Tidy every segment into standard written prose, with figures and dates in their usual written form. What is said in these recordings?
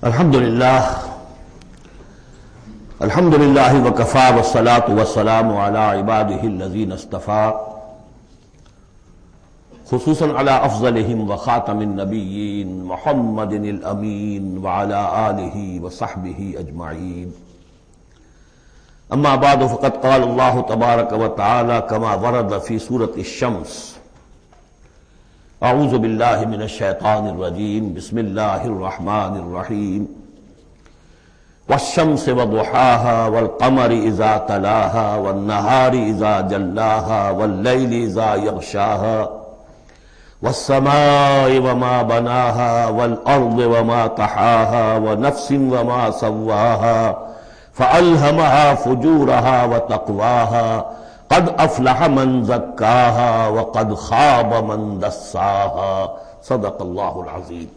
الحمدللہ وکفی والصلاة والسلام علی عباده الذین اصطفی خصوصا علی افضلہم وخاتم النبیین محمد الامین وعلی آلہ وصحبہ اجمعین اما بعد فقد قال اللہ تبارک وتعالی کما ورد فی سورة الشمس اعوذ باللہ من الشیطان الرجیم بسم اللہ الرحمن الرحیم والشمس وضحاها والقمر اذا تلاها والنهار اذا جلاها والليل اذا يغشاها والسماء وما بناها والارض وما طحاها ونفس وما سواها فألهمها فجورها وتقواها قد افلح من زکاها وقد خاب من دساها صدق اللہ العظیم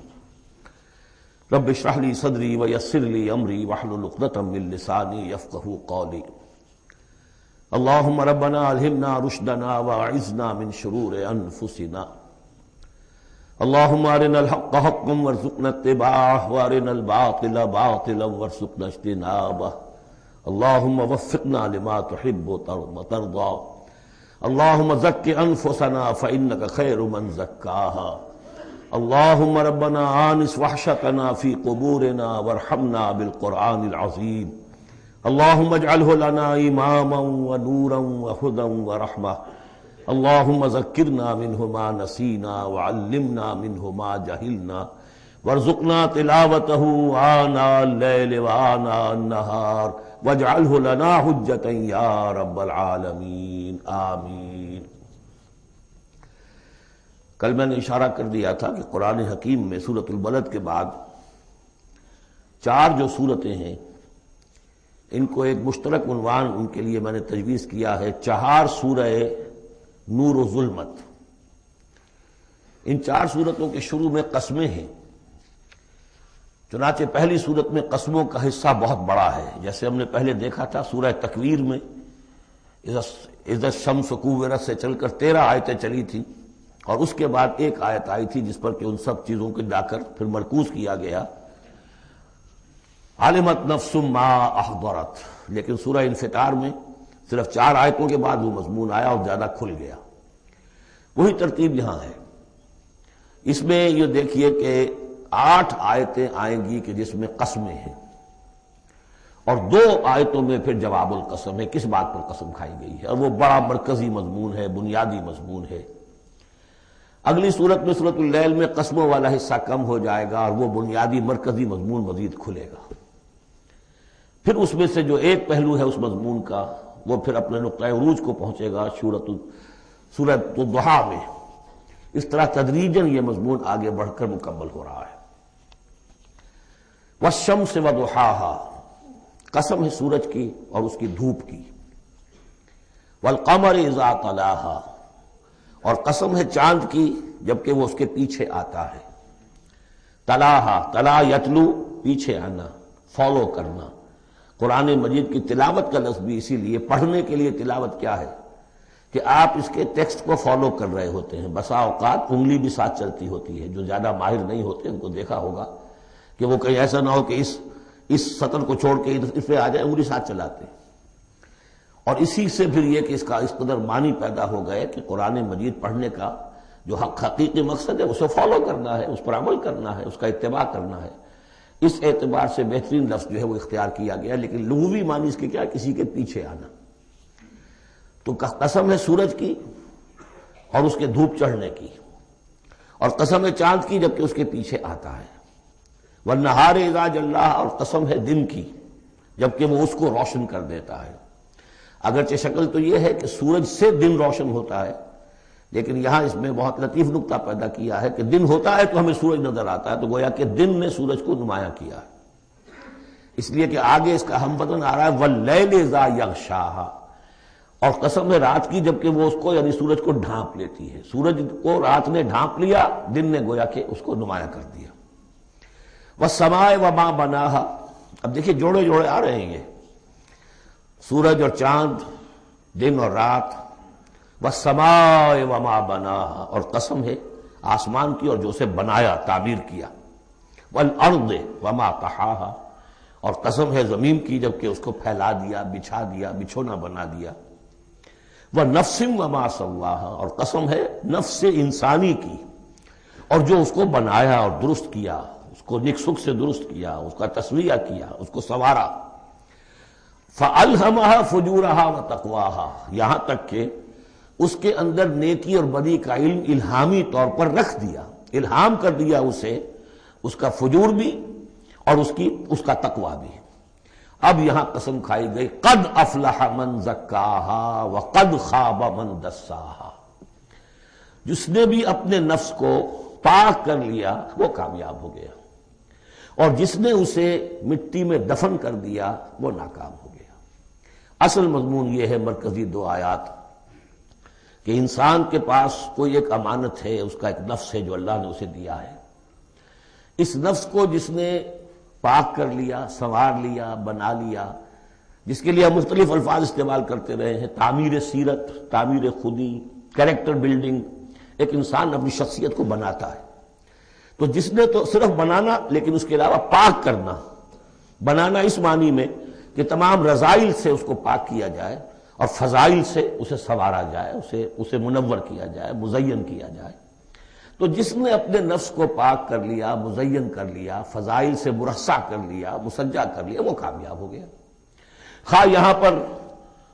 رب اشرح لی صدری ویسر لی امری واحلل عقدۃ من لسانی یفقہوا قولی اللہم ربنا الہمنا رشدنا واعذنا من شرور انفسنا اللہم ارنا الحق حقا وارزقنا اتباعہ وارنا الباطل باطلا وارزقنا اجتنابہ اللہم وفقنا لما تحب وترضى اللہم زک انفسنا فإنک خیر من زکاها اللہم ربنا آنس وحشتنا فی قبورنا وارحمنا بالقرآن العظیم اللہم اجعلہ لنا اماما ونورا وہدا ورحمہ اللہم ذکرنا منہ ما نسینا وعلمنا منہ ما جہلنا وارزقنا تلاوتہ آناء اللیل وآناء النہار واجعلہ لنا حجتا یا رب العالمین آمین۔ کل میں نے اشارہ کر دیا تھا کہ قرآن حکیم میں سورۃ البلد کے بعد چار جو سورتیں ہیں ان کو ایک مشترک عنوان ان کے لیے میں نے تجویز کیا ہے چہار سورہ نور و ظلمت۔ ان چار سورتوں کے شروع میں قسمیں ہیں، چنانچہ پہلی صورت میں قسموں کا حصہ بہت بڑا ہے، جیسے ہم نے پہلے دیکھا تھا سورہ تکویر میں اذا الشمس کورت سے چل کر 13 آیتیں چلی تھیں، اور اس کے بعد ایک آیت آئی تھی جس پر کہ ان سب چیزوں کو جا کر پھر مرکوز کیا گیا علمت نفس ما احضرت، لیکن سورہ انفطار میں صرف 4 آیتوں کے بعد وہ مضمون آیا اور زیادہ کھل گیا۔ وہی ترتیب یہاں ہے۔ اس میں یہ دیکھیے کہ 8 آیتیں آئیں گی کہ جس میں قسمیں ہیں، اور 2 آیتوں میں پھر جواب القسم ہے، کس بات پر قسم کھائی گئی ہے، اور وہ بڑا مرکزی مضمون ہے، بنیادی مضمون ہے۔ اگلی صورت میں سورۃ اللیل میں قسموں والا حصہ کم ہو جائے گا اور وہ بنیادی مرکزی مضمون مزید کھلے گا۔ پھر اس میں سے جو ایک پہلو ہے اس مضمون کا وہ پھر اپنے نقطۂ عروج کو پہنچے گا سورۃ الضحیٰ میں۔ اس طرح تدریجاً یہ مضمون آگے بڑھ کر مکمل ہو رہا ہے۔ والشمس وضحاها، قسم ہے سورج کی اور اس کی دھوپ کی۔ والقمر اذا تلاها، اور قسم ہے چاند کی جبکہ وہ اس کے پیچھے آتا ہے۔ تلاها، تلا یتلو، پیچھے آنا، فالو کرنا۔ قرآن مجید کی تلاوت کا لفظ بھی اسی لیے، پڑھنے کے لیے تلاوت کیا ہے کہ آپ اس کے ٹیکسٹ کو فالو کر رہے ہوتے ہیں۔ بسا اوقات انگلی بھی ساتھ چلتی ہوتی ہے، جو زیادہ ماہر نہیں ہوتے ان کو دیکھا ہوگا کہ وہ کہیں ایسا نہ ہو کہ اس سطر کو چھوڑ کے اس پہ آ جائے، انگلی ساتھ چلاتے ہیں۔ اور اسی سے پھر یہ کہ اس کا اس قدر معنی پیدا ہو گئے کہ قرآن مجید پڑھنے کا جو حقیقی مقصد ہے اسے فالو کرنا ہے، اس پر عمل کرنا ہے، اس کا اتباع کرنا ہے۔ اس اعتبار سے بہترین لفظ جو ہے وہ اختیار کیا گیا، لیکن لغوی معنی اس کے کیا، کسی کے پیچھے آنا۔ تو قسم ہے سورج کی اور اس کے دھوپ چڑھنے کی، اور قسم ہے چاند کی جبکہ اس کے پیچھے آتا ہے۔ والنہار اذا جلاھا، اور قسم ہے دن کی جبکہ وہ اس کو روشن کر دیتا ہے۔ اگرچہ شکل تو یہ ہے کہ سورج سے دن روشن ہوتا ہے، لیکن یہاں اس میں بہت لطیف نکتہ پیدا کیا ہے کہ دن ہوتا ہے تو ہمیں سورج نظر آتا ہے، تو گویا کہ دن نے سورج کو نمایاں کیا ہے، اس لیے کہ آگے اس کا ہم بدن آ رہا ہے واللیل اذا یغشاھا، اور قسم ہے رات کی جبکہ وہ اس کو یعنی سورج کو ڈھانپ لیتی ہے۔ سورج کو رات نے ڈھانپ لیا، دن نے گویا کہ اس کو نمایاں کر دیا۔ والسماء وما بناها، اب دیکھیے جوڑے جوڑے آ رہے ہیں یہ، سورج اور چاند، دن اور رات۔ والسماء وما بناها، اور قسم ہے آسمان کی اور جو اسے بنایا، تعبیر کیا۔ والارض وما طحاها، اور قسم ہے زمین کی جب کہ اس کو پھیلا دیا، بچھا دیا، بچھونا بنا دیا، ونفس وما سواها، اور قسم ہے نفس انسانی کی اور جو اس کو بنایا اور درست کیا، اس کو نیک سکھ سے درست کیا، اس کا تسویہ کیا، اس کو سنوارا۔ فَأَلْهَمَهَا فُجُورَهَا وَتَقْوَاهَا، یہاں تک کہ اس کے اندر نیکی اور بدی کا علم الہامی طور پر رکھ دیا، الہام کر دیا اسے، اس کا فجور بھی اور اس کا تقوی بھی۔ اب یہاں قسم کھائی گئی قد افلح من زکاہا وقد خاب من دساہا، جس نے بھی اپنے نفس کو پاک کر لیا وہ کامیاب ہو گیا، اور جس نے اسے مٹی میں دفن کر دیا وہ ناکام ہو گیا۔ اصل مضمون یہ ہے مرکزی دو آیات کہ انسان کے پاس کوئی ایک امانت ہے، اس کا ایک نفس ہے جو اللہ نے اسے دیا ہے۔ اس نفس کو جس نے پاک کر لیا، سنوار لیا، بنا لیا، جس کے لیے ہم مختلف الفاظ استعمال کرتے رہے ہیں، تعمیر سیرت، تعمیر خودی، کریکٹر بلڈنگ، ایک انسان اپنی شخصیت کو بناتا ہے۔ تو جس نے تو صرف بنانا، لیکن اس کے علاوہ پاک کرنا، بنانا اس معنی میں کہ تمام رذائل سے اس کو پاک کیا جائے اور فضائل سے اسے سنوارا جائے، اسے منور کیا جائے، مزین کیا جائے۔ تو جس نے اپنے نفس کو پاک کر لیا، مزین کر لیا، فضائل سے مرصع کر لیا، مسجع کر لیا، وہ کامیاب ہو گیا۔ خواہ یہاں پر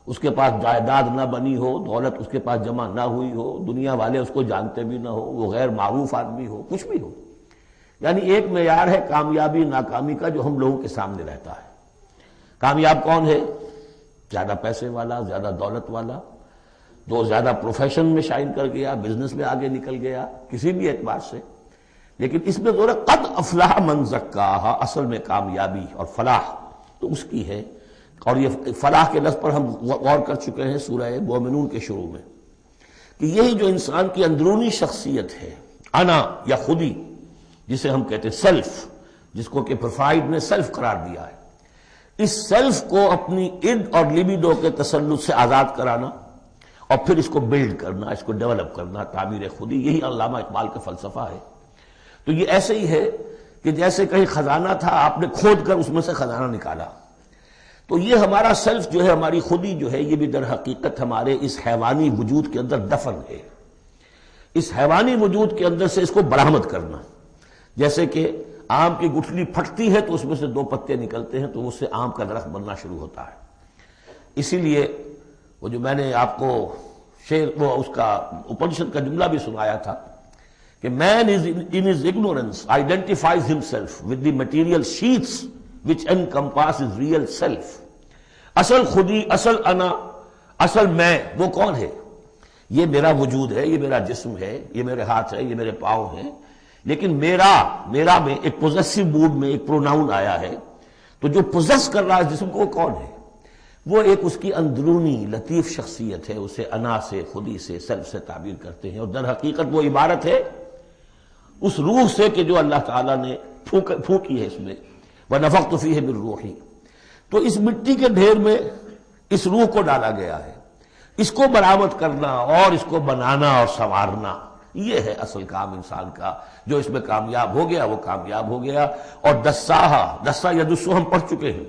اس کے پاس جائیداد نہ بنی ہو، دولت اس کے پاس جمع نہ ہوئی ہو، دنیا والے اس کو جانتے بھی نہ ہو، وہ غیر معروف آدمی ہو، کچھ بھی ہو، یعنی ایک معیار ہے کامیابی ناکامی کا جو ہم لوگوں کے سامنے رہتا ہے۔ کامیاب کون ہے؟ زیادہ پیسے والا، زیادہ دولت والا، جو زیادہ پروفیشن میں شائن کر گیا، بزنس میں آگے نکل گیا، کسی بھی اعتبار سے۔ لیکن اس میں زور ہے قد افلح من زکاہا، اصل میں کامیابی اور فلاح تو اس کی ہے۔ اور یہ فلاح کے لفظ پر ہم غور کر چکے ہیں سورہ مومنون کے شروع میں، کہ یہی جو انسان کی اندرونی شخصیت ہے، انا یا خودی، جسے ہم کہتے ہیں سیلف، جس کو کہ پروفائڈ نے سیلف قرار دیا ہے، اس سیلف کو اپنی اڈ اور لیبیڈو کے تسلط سے آزاد کرانا اور پھر اس کو بلڈ کرنا، اس کو ڈیولپ کرنا، تعمیر خودی، یہی علامہ اقبال کا فلسفہ ہے۔ تو یہ ایسے ہی ہے کہ جیسے کہیں خزانہ تھا، آپ نے کھود کر اس میں سے خزانہ نکالا، تو یہ ہمارا سیلف جو ہے، ہماری خودی جو ہے، یہ بھی در حقیقت ہمارے اس حیوانی وجود کے اندر دفن ہے۔ اس حیوانی وجود کے اندر سے اس کو برآمد کرنا، جیسے کہ آم کی گٹھلی پھٹتی ہے تو اس میں سے دو پتے نکلتے ہیں تو اس سے آم کا درخت بننا شروع ہوتا ہے۔ اسی لیے وہ جو میں نے آپ کو وہ اس کا اپنشد کا جملہ بھی سنایا تھا کہ man is in his ignorance identifies himself with the material sheaths which encompass his real self۔ اصل خودی، اصل انا، اصل میں وہ کون ہے؟ یہ میرا وجود ہے، یہ میرا جسم ہے، یہ میرے ہاتھ ہے، یہ میرے پاؤں ہیں، لیکن میرا میں ایک پوزیسو موڈ میں ایک پروناؤن آیا ہے، تو جو پوزیس کر رہا ہے جسم کو وہ کون ہے؟ وہ ایک اس کی اندرونی لطیف شخصیت ہے، اسے انا سے، خودی سے، سیلف سے تعبیر کرتے ہیں، اور در حقیقت وہ عبارت ہے اس روح سے کہ جو اللہ تعالیٰ نے پھونکی ہے اس میں، وَنَفَخْتُ فِيهِ مِن رُوحِي۔ تو اس مٹی کے ڈھیر میں اس روح کو ڈالا گیا ہے، اس کو برآمد کرنا اور اس کو بنانا اور سنوارنا، یہ ہے اصل کام انسان کا۔ جو اس میں کامیاب ہو گیا وہ کامیاب ہو گیا۔ اور دسا یدسو ہم پڑھ چکے ہیں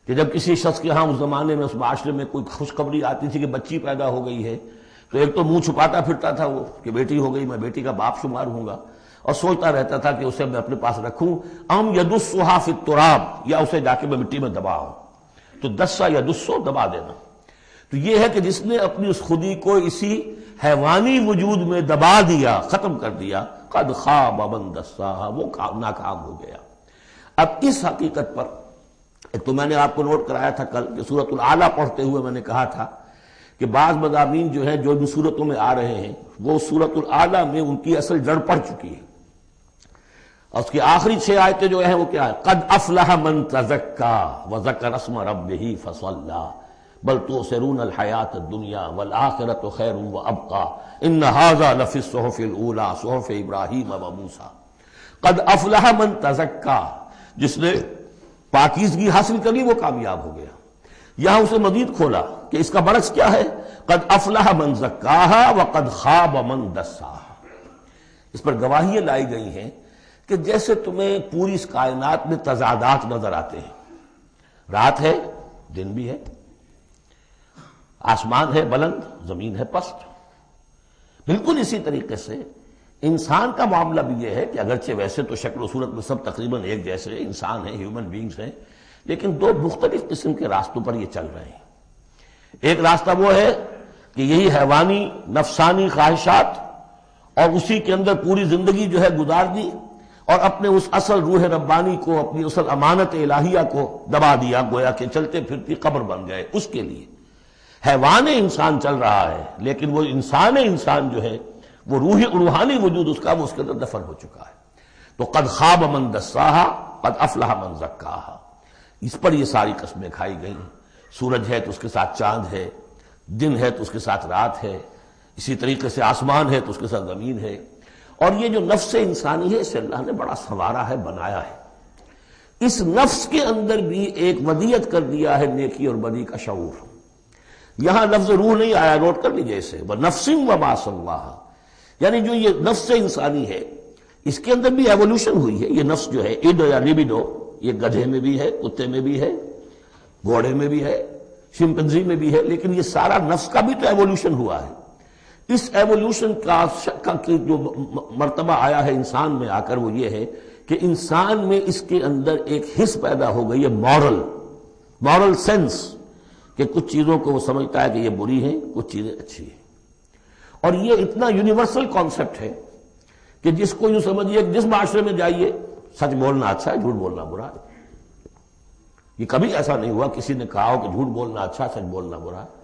کہ جب کسی شخص کے ہاں اس زمانے میں، اس معاشرے میں کوئی خوشخبری آتی تھی کہ بچی پیدا ہو گئی ہے، تو ایک تو منہ چھپاتا پھرتا تھا وہ کہ بیٹی ہو گئی، میں بیٹی کا باپ شمار ہوں گا، اور سوچتا رہتا تھا کہ اسے میں اپنے پاس رکھوں، ام یدسھا فی التراب، یا اسے جا کے میں مٹی میں دباؤں۔ تو دسا یدسو، دبا دینا۔ تو یہ ہے کہ جس نے اپنی اس خودی کو اسی حیوانی وجود میں دبا دیا، ختم کر دیا، قد خاب من دساہا، وہ ناکام ہو گیا۔ اب اس حقیقت پر ایک تو میں نے آپ کو نوٹ کرایا تھا کل کہ سورۃ الاعلیٰ پڑھتے ہوئے میں نے کہا تھا کہ بعض مضامین جو ہیں جو ان صورتوں میں آ رہے ہیں وہ سورۃ الاعلیٰ میں ان کی اصل جڑ پڑ چکی ہے، اور اس کی آخری 6 آیتیں جو ہیں وہ کیا ہے؟ قد افلح من تزکا وذکر اسم ربہ فصلی بل تؤثرون الحیاۃ الدنیا والآخرۃ خیر وابقی ان ھذا لفی الصحف الاولی صحف ابراہیم وموسیٰ۔ قد افلح من تزکا، جس نے پاکیزگی حاصل کری وہ کامیاب ہو گیا۔ یہاں اسے مزید کھولا کہ اس کا برعکس کیا ہے؟ قد افلح من زکاہا وقد خاب من دساہا۔ اس پر گواہیاں لائی گئی ہیں کہ جیسے تمہیں پوری اس کائنات میں تضادات نظر آتے ہیں، رات ہے دن بھی ہے، آسمان ہے بلند زمین ہے پست، بالکل اسی طریقے سے انسان کا معاملہ بھی یہ ہے کہ اگرچہ ویسے تو شکل و صورت میں سب تقریباً ایک جیسے انسان ہیں، ہیومن بینگز ہیں، لیکن دو مختلف قسم کے راستوں پر یہ چل رہے ہیں۔ ایک راستہ وہ ہے کہ یہی حیوانی نفسانی خواہشات اور اسی کے اندر پوری زندگی جو ہے گزار دی اور اپنے اس اصل روح ربانی کو، اپنی اصل امانت الہیہ کو دبا دیا، گویا کہ چلتے پھرتی قبر بن گئے۔ اس کے لیے حیوان انسان چل رہا ہے، لیکن وہ انسان جو ہے وہ روحانی وجود اس کا وہ اس کے اندر دفن ہو چکا ہے۔ تو قد خواب من دساہا قد افلح من زکاہا، اس پر یہ ساری قسمیں کھائی گئی ہیں۔ سورج ہے تو اس کے ساتھ چاند ہے، دن ہے تو اس کے ساتھ رات ہے، اسی طریقے سے آسمان ہے تو اس کے ساتھ زمین ہے، اور یہ جو نفس انسانی ہے اسے اللہ نے بڑا سنوارا ہے، بنایا ہے۔ اس نفس کے اندر بھی ایک ودیت کر دیا ہے نیکی اور بدی کا شعور۔ یہاں لفظ روح نہیں آیا، نوٹ کر لیجئے اسے، وَنَفْسٍ وَمَا سَوَّاهَا، یعنی جو یہ نفس انسانی ہے اس کے اندر بھی ایوولوشن ہوئی ہے۔ یہ نفس جو ہے ایڈو یا لیبیڈو، یہ گدھے میں بھی ہے، کتے میں بھی ہے، گھوڑے میں بھی ہے، شمپنزی میں بھی ہے، لیکن یہ سارا نفس کا بھی تو ایوولوشن ہوا ہے۔ اس ایوولوشن کا جو مرتبہ آیا ہے انسان میں آ کر وہ یہ ہے کہ انسان میں اس کے اندر ایک حس پیدا ہو گئی ہے، مورل سینس، کہ کچھ چیزوں کو وہ سمجھتا ہے کہ یہ بری ہیں، کچھ چیزیں اچھی ہیں۔ اور یہ اتنا یونیورسل کانسیپٹ ہے کہ جس کو یوں سمجھیے کہ جس معاشرے میں جائیے سچ بولنا اچھا ہے، جھوٹ بولنا برا ہے۔ یہ کبھی ایسا نہیں ہوا کسی نے کہا ہو کہ جھوٹ بولنا اچھا ہے، سچ بولنا برا ہے۔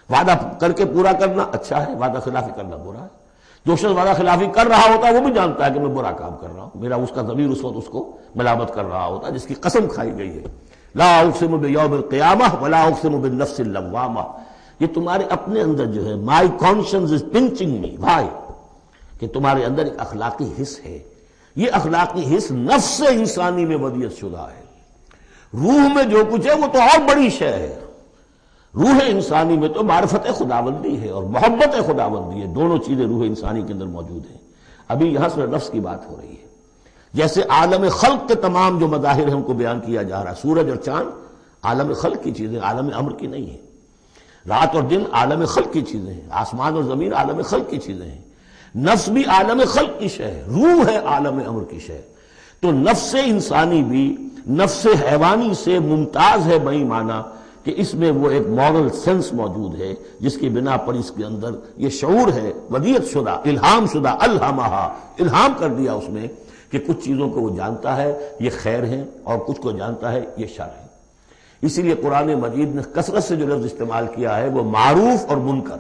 وعدہ کر کے پورا کرنا اچھا ہے، وعدہ خلافی کرنا برا ہے۔ جو شخص وعدہ خلافی کر رہا ہوتا ہے وہ بھی جانتا ہے کہ میں برا کام کر رہا ہوں، میرا اس کا ضمیر اس وقت اس کو ملامت کر رہا ہوتا ہے، جس کی قسم کھائی گئی ہے، لا اقسم بیوم القیامہ ولا اقسم بالنفس اللوامہ۔ یہ تمہارے اپنے اندر جو ہے مائی کانشنس از پنچنگ می، بھائی، کہ تمہارے اندر ایک اخلاقی حص ہے۔ یہ اخلاقی حص نفس انسانی میں ودیت شدہ ہے۔ روح میں جو کچھ ہے وہ تو اور بڑی شے ہے۔ روح انسانی میں تو معرفت خداوندی ہے اور محبت خداوندی ہے، دونوں چیزیں روح انسانی کے اندر موجود ہیں۔ ابھی یہاں سے نفس کی بات ہو رہی ہے۔ جیسے عالم خلق کے تمام جو مظاہر ہیں ان کو بیان کیا جا رہا ہے، سورج اور چاند عالم خلق کی چیزیں، عالم امر کی نہیں ہیں۔ رات اور دن عالم خلق کی چیزیں ہیں، آسمان اور زمین عالم خلق کی چیزیں ہیں۔ نفس بھی عالم خلق کی شے ہے، روح ہے عالم امر کی شے۔ تو نفس انسانی بھی نفس حیوانی سے ممتاز ہے بئی معنی کہ اس میں وہ ایک مورل سینس موجود ہے جس کی بنا پر اس کے اندر یہ شعور ہے، ودیت شدہ، الہام شدہ، الہمہا، الہام کر دیا اس میں کہ کچھ چیزوں کو وہ جانتا ہے یہ خیر ہیں اور کچھ کو جانتا ہے یہ شر ہے۔ اسی لیے قرآن مجید نے کثرت سے جو لفظ استعمال کیا ہے وہ معروف اور منکر۔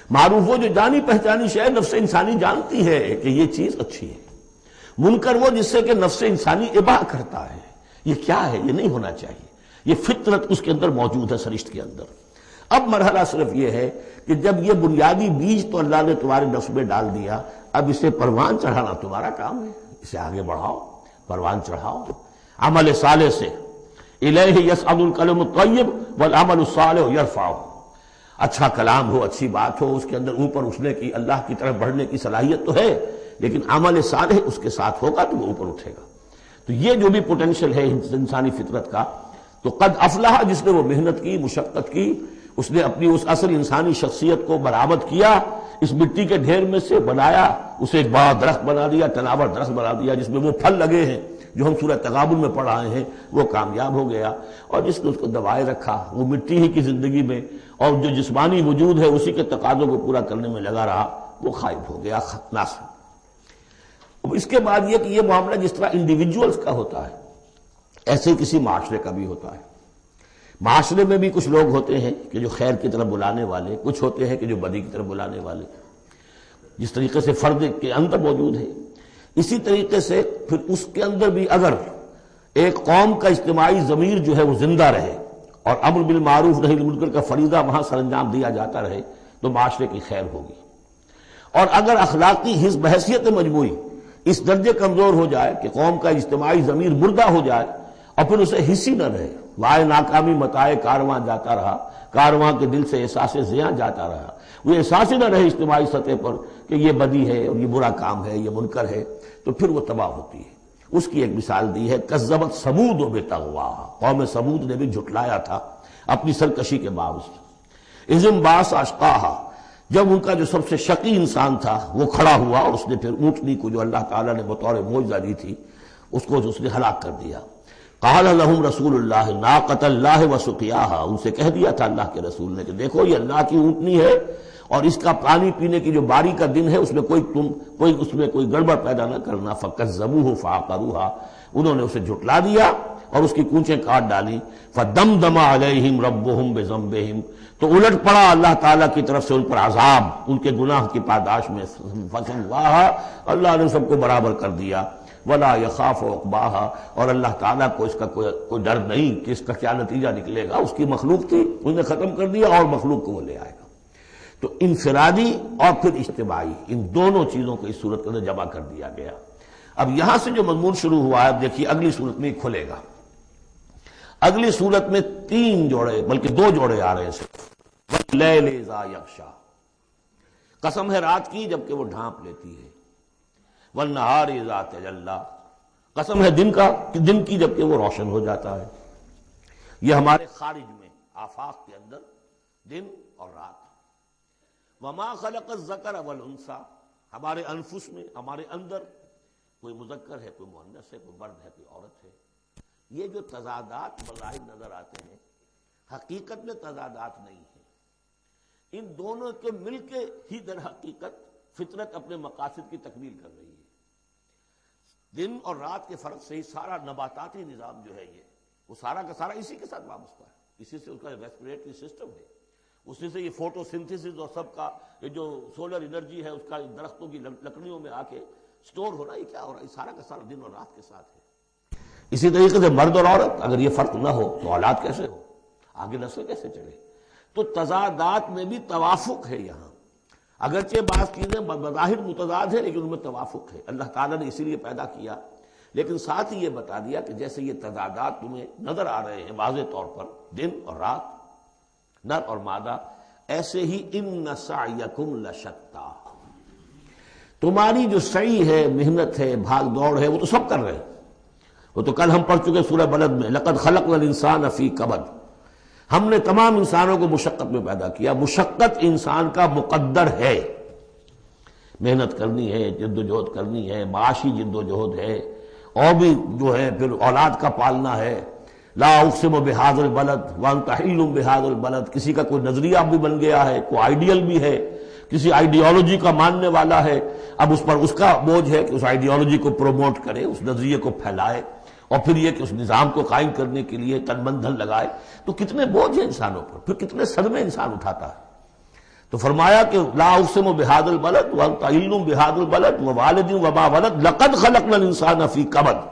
معروف وہ جو جانی پہچانی شے نفس انسانی جانتی ہے کہ یہ چیز اچھی ہے، منکر وہ جس سے کہ نفس انسانی اباح کرتا ہے یہ کیا ہے، یہ نہیں ہونا چاہیے، یہ فطرت اس کے اندر موجود ہے سرشت کے اندر۔ اب مرحلہ صرف یہ ہے کہ جب یہ بنیادی بیج تو اللہ نے تمہارے نفس میں ڈال دیا، اب اسے پروان چڑھانا تمہارا کام ہے، اسے آگے بڑھاؤ، پروان چڑھاؤ عمل صالح سے۔ الیہ یصعد الکلم الطیب والعمل الصالح یرفعہ، اچھا کلام ہو، اچھی بات ہو، اس کے اندر اوپر اٹھنے کی، اللہ کی طرف بڑھنے کی صلاحیت تو ہے، لیکن عمل صالح اس کے ساتھ ہوگا تو وہ اوپر اٹھے گا۔ تو یہ جو بھی پوٹینشل ہے انسانی فطرت کا، تو قد افلح جس نے وہ محنت کی، مشقت کی، اس نے اپنی اس اصل انسانی شخصیت کو برآمد کیا، اس مٹی کے ڈھیر میں سے بنایا، اسے ایک بڑا درخت بنا دیا، تناور درخت بنا دیا جس میں وہ پھل لگے ہیں جو ہم سورہ تغابن میں پڑھ رہے ہیں، وہ کامیاب ہو گیا۔ اور جس نے اس کو دبائے رکھا وہ مٹی ہی کی زندگی میں، اور جو جسمانی وجود ہے اسی کے تقاضوں کو پورا کرنے میں لگا رہا، وہ غائب ہو گیا، ناصر۔ اب اس کے بعد یہ کہ یہ معاملہ جس طرح انڈیویجولز کا ہوتا ہے ایسے ہی کسی معاشرے کا بھی ہوتا ہے۔ معاشرے میں بھی کچھ لوگ ہوتے ہیں کہ جو خیر کی طرف بلانے والے، کچھ ہوتے ہیں کہ جو بدی کی طرف بلانے والے، جس طریقے سے فرد کے اندر موجود ہے اسی طریقے سے پھر اس کے اندر بھی اگر ایک قوم کا اجتماعی ضمیر جو ہے وہ زندہ رہے اور امر بالمعروف نہی عن المنکر کا فریضہ وہاں سر انجام دیا جاتا رہے تو معاشرے کی خیر ہوگی۔ اور اگر اخلاقی حس بحیثیت مجموعی اس درجے کمزور ہو جائے کہ قوم کا اجتماعی ضمیر مردہ ہو جائے اور پھر اسے حسی نہ رہے، وائے ناکامی متائے کارواں جاتا رہا، کارواں کے دل سے احساس زیاں جاتا رہا، وہ احساس ہی نہ رہے اجتماعی سطح پر کہ یہ بدی ہے اور یہ برا کام ہے، یہ منکر ہے، تو پھر وہ تباہ ہوتی ہے۔ اس کی ایک مثال دی ہے، کذبت ثمود بطغواہا، قوم ثمود نے بھی جھٹلایا تھا اپنی سرکشی کے باوجود۔ اذ انبعث اشقاہا، جب ان کا جو سب سے شقی انسان تھا وہ کھڑا ہوا اور اس نے پھر اونٹنی کو جو اللہ تعالیٰ نے بطور معجزہ دی تھی اس کو اس نے ہلاک کر دیا۔ قال لهم رسول اللہ ناقۃ اللہ وسقیاہا، ان سے کہہ دیا تھا اللہ کے رسول نے کہ دیکھو یہ اللہ کی اونٹنی ہے اور اس کا پانی پینے کی جو باری کا دن ہے اس میں کوئی گڑبڑ پیدا نہ کرنا۔ فکذبوہ فعقروہا، انہوں نے اسے جھٹلا دیا اور اس کی کونچیں کاٹ ڈالی۔ فدمدم علیہم ربہم بذنبہم، تو الٹ پڑا اللہ تعالیٰ کی طرف سے ان پر عذاب ان کے گناہ کی پاداش میں، فسواہا، اللہ نے سب کو برابر کر دیا۔ ولا یخاف عقباہا، اور اللہ تعالیٰ کو اس کا کوئی ڈر نہیں کہ اس کا کیا نتیجہ نکلے گا، اس کی مخلوق تھی اس نے ختم کر دیا اور مخلوق کو وہ لے آئے گا۔ تو انفرادی اور پھر اجتماعی، ان دونوں چیزوں کو اس صورت کے اندر جمع کر دیا گیا۔ اب یہاں سے جو مضمون شروع ہوا ہے، اب دیکھیے اگلی صورت میں کھلے گا۔ اگلی صورت میں 3 جوڑے بلکہ 2 جوڑے آ رہے ہیں صرف۔ واللیل اذا یغشا، قسم ہے رات کی جبکہ وہ ڈھانپ لیتی ہے۔ والنہار اذا تجلی، قسم ہے دن کی جبکہ وہ روشن ہو جاتا ہے۔ یہ ہمارے خارج میں آفاق کے اندر دن اور رات۔ وما خلق الذکر والانثی، ہمارے انفس میں، ہمارے اندر کوئی مذکر ہے، کوئی مؤنث ہے، کوئی مرد ہے، کوئی عورت ہے۔ یہ جو تضادات بظاہر نظر آتے ہیں حقیقت میں تضادات نہیں ہیں، ان دونوں کے مل کے ہی در حقیقت فطرت اپنے مقاصد کی تکمیل کر رہی ہے۔ دن اور رات کے فرق سے ہی سارا نباتاتی نظام جو ہے وہ سارا کا سارا اسی کے ساتھ وابستہ ہے، اسی سے اس کا ریسپریٹری سسٹم ہے، اسی سے یہ فوٹو سنتھسس اور سب کا یہ جو سولر انرجی ہے اس کا درختوں کی لکڑیوں میں آ کے سٹور ہو رہا ہے، یہ کیا ہو رہا ہے، سارا کا سارا دن اور رات کے ساتھ ہے۔ اسی طریقے سے مرد اور عورت، اگر یہ فرق نہ ہو تو اولاد کیسے ہو، آگے نسل کیسے چلے؟ تو تضادات میں بھی توافق ہے یہاں، اگرچہ بعض چیزیں بظاہر متضاد ہیں لیکن ان میں توافق ہے، اللہ تعالیٰ نے اسی لیے پیدا کیا، لیکن ساتھ ہی یہ بتا دیا کہ جیسے یہ تضادات تمہیں نظر آ رہے ہیں واضح طور پر، دن اور رات، نر اور مادہ، ایسے ہی ان سعیکم لشتی، تمہاری جو سعی ہے، محنت ہے، بھاگ دوڑ ہے، وہ تو سب کر رہے ہیں۔ وہ تو کل ہم پڑھ چکے سورہ بلد میں، لقد خلقنا الانسان فی کبد، ہم نے تمام انسانوں کو مشقت میں پیدا کیا۔ مشقت انسان کا مقدر ہے، محنت کرنی ہے، جد و جہد کرنی ہے، معاشی جد و جہد ہے، اور بھی جو ہے پھر اولاد کا پالنا ہے۔ لا اقسم بہذا البلد وانت حل بہذا البلد، کسی کا کوئی نظریہ بھی بن گیا ہے، کوئی آئیڈیل بھی ہے، کسی آئیڈیالوجی کا ماننے والا ہے، اب اس پر اس کا بوجھ ہے کہ اس آئیڈیالوجی کو پروموٹ کرے، اس نظریے کو پھیلائے، اور پھر یہ کہ اس نظام کو قائم کرنے کے لیے تن من دھن لگائے۔ تو کتنے بوجھ ہیں انسانوں پر، پھر کتنے صدمے انسان اٹھاتا ہے۔ تو فرمایا کہ لا اقسم بہذا البلد وانت حل بہذا البلد ووالد وما ولد لقد خلقنا الانسان فی کبد،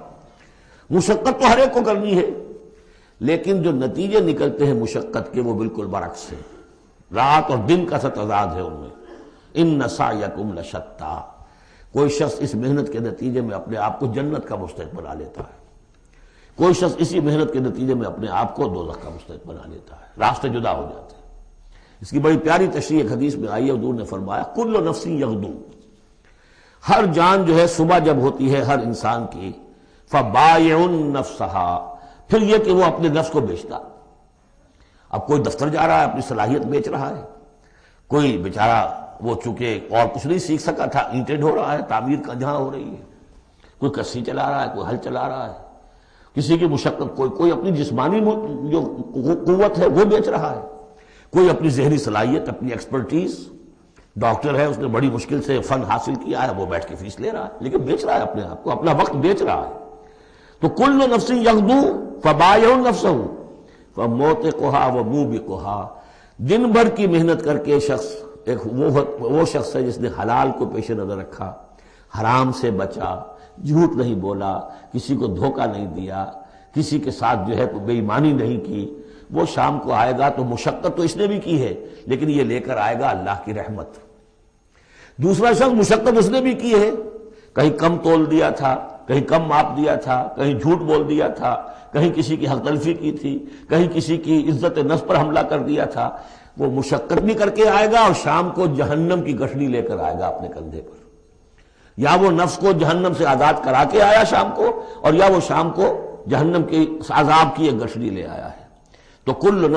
مشقت تو ہر ایک کو کرنی ہے، لیکن جو نتیجے نکلتے ہیں مشقت کے وہ بالکل برعکس ہیں، رات اور دن کا سا تضاد ہے ان میں۔ ان سعیکم لشتی، کوئی شخص اس محنت کے نتیجے میں اپنے آپ کو جنت کا مستحق بنا لیتا ہے، کوئی شخص اسی محنت کے نتیجے میں اپنے آپ کو دوزخ کا مستحق بنا لیتا ہے، راستے جدا ہو جاتے ہیں۔ اس کی بڑی پیاری تشریح ایک حدیث میں آئی ہے، حضور نے فرمایا کل نفس یغدو، ہر جان جو ہے صبح جب ہوتی ہے ہر انسان کی، فبائع نفسہا، پھر یہ کہ وہ اپنے نفس کو بیچتا۔ اب کوئی دفتر جا رہا ہے اپنی صلاحیت بیچ رہا ہے، کوئی بیچارہ وہ چونکہ اور کچھ نہیں سیکھ سکا تھا، اینٹیں ڈھو رہا ہے، تعمیر کا جہاں ہو رہی ہے، کوئی کسی چلا رہا ہے، کوئی ہل چلا رہا ہے، کسی کی مشقت، کوئی اپنی جسمانی جو قوت ہے وہ بیچ رہا ہے، کوئی اپنی ذہنی صلاحیت، اپنی ایکسپرٹیز، ڈاکٹر ہے اس نے بڑی مشکل سے فن حاصل کیا ہے، وہ بیٹھ کے فیس لے رہا ہے، لیکن بیچ رہا ہے اپنے آپ کو، اپنا وقت بیچ رہا ہے۔ تو کل نفس یغدو فبائع نفسہ فموتقھا وموبقھا، دن بھر کی محنت کر کے شخص ایک وہ شخص ہے جس نے حلال کو پیش نظر رکھا، حرام سے بچا، جھوٹ نہیں بولا، کسی کو دھوکہ نہیں دیا، کسی کے ساتھ جو ہے بے ایمانی نہیں کی، وہ شام کو آئے گا تو مشقت تو اس نے بھی کی ہے لیکن یہ لے کر آئے گا اللہ کی رحمت۔ دوسرا شخص مشقت اس نے بھی کی ہے، کہیں کم تول دیا تھا، کہیں کم ماپ دیا تھا، کہیں جھوٹ بول دیا تھا، کہیں کسی کی حق تلفی کی تھی، کہیں کسی کی عزت نفس پر حملہ کر دیا تھا، وہ مشقت بھی کر کے آئے گا اور شام کو جہنم کی گٹھڑی لے کر آئے گا اپنے کندھے پر. یا وہ نفس کو جہنم سے آزاد کرا کے آیا شام کو، اور یا وہ شام کو جہنم کے عذاب کی ایک گٹھڑی لے آیا ہے. تو کل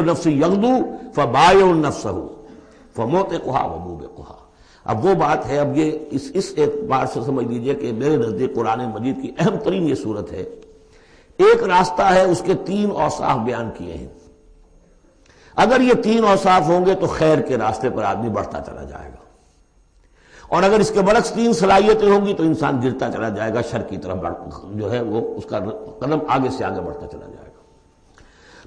نفس یغدو فبائع نفسہ فموتقھا وموبقھا. اب وہ بات ہے، اب یہ اس اعتبار سے سمجھ لیجئے کہ میرے نزدیک قرآن مجید کی اہم ترین یہ صورت ہے. ایک راستہ ہے، اس کے 3 اوصاف بیان کیے ہیں. اگر یہ 3 اوصاف ہوں گے تو خیر کے راستے پر آدمی بڑھتا چلا جائے گا، اور اگر اس کے برعکس 3 صلاحیتیں ہوں گی تو انسان گرتا چلا جائے گا، شر کی طرف جو ہے وہ اس کا قدم آگے سے آگے بڑھتا چلا جائے گا.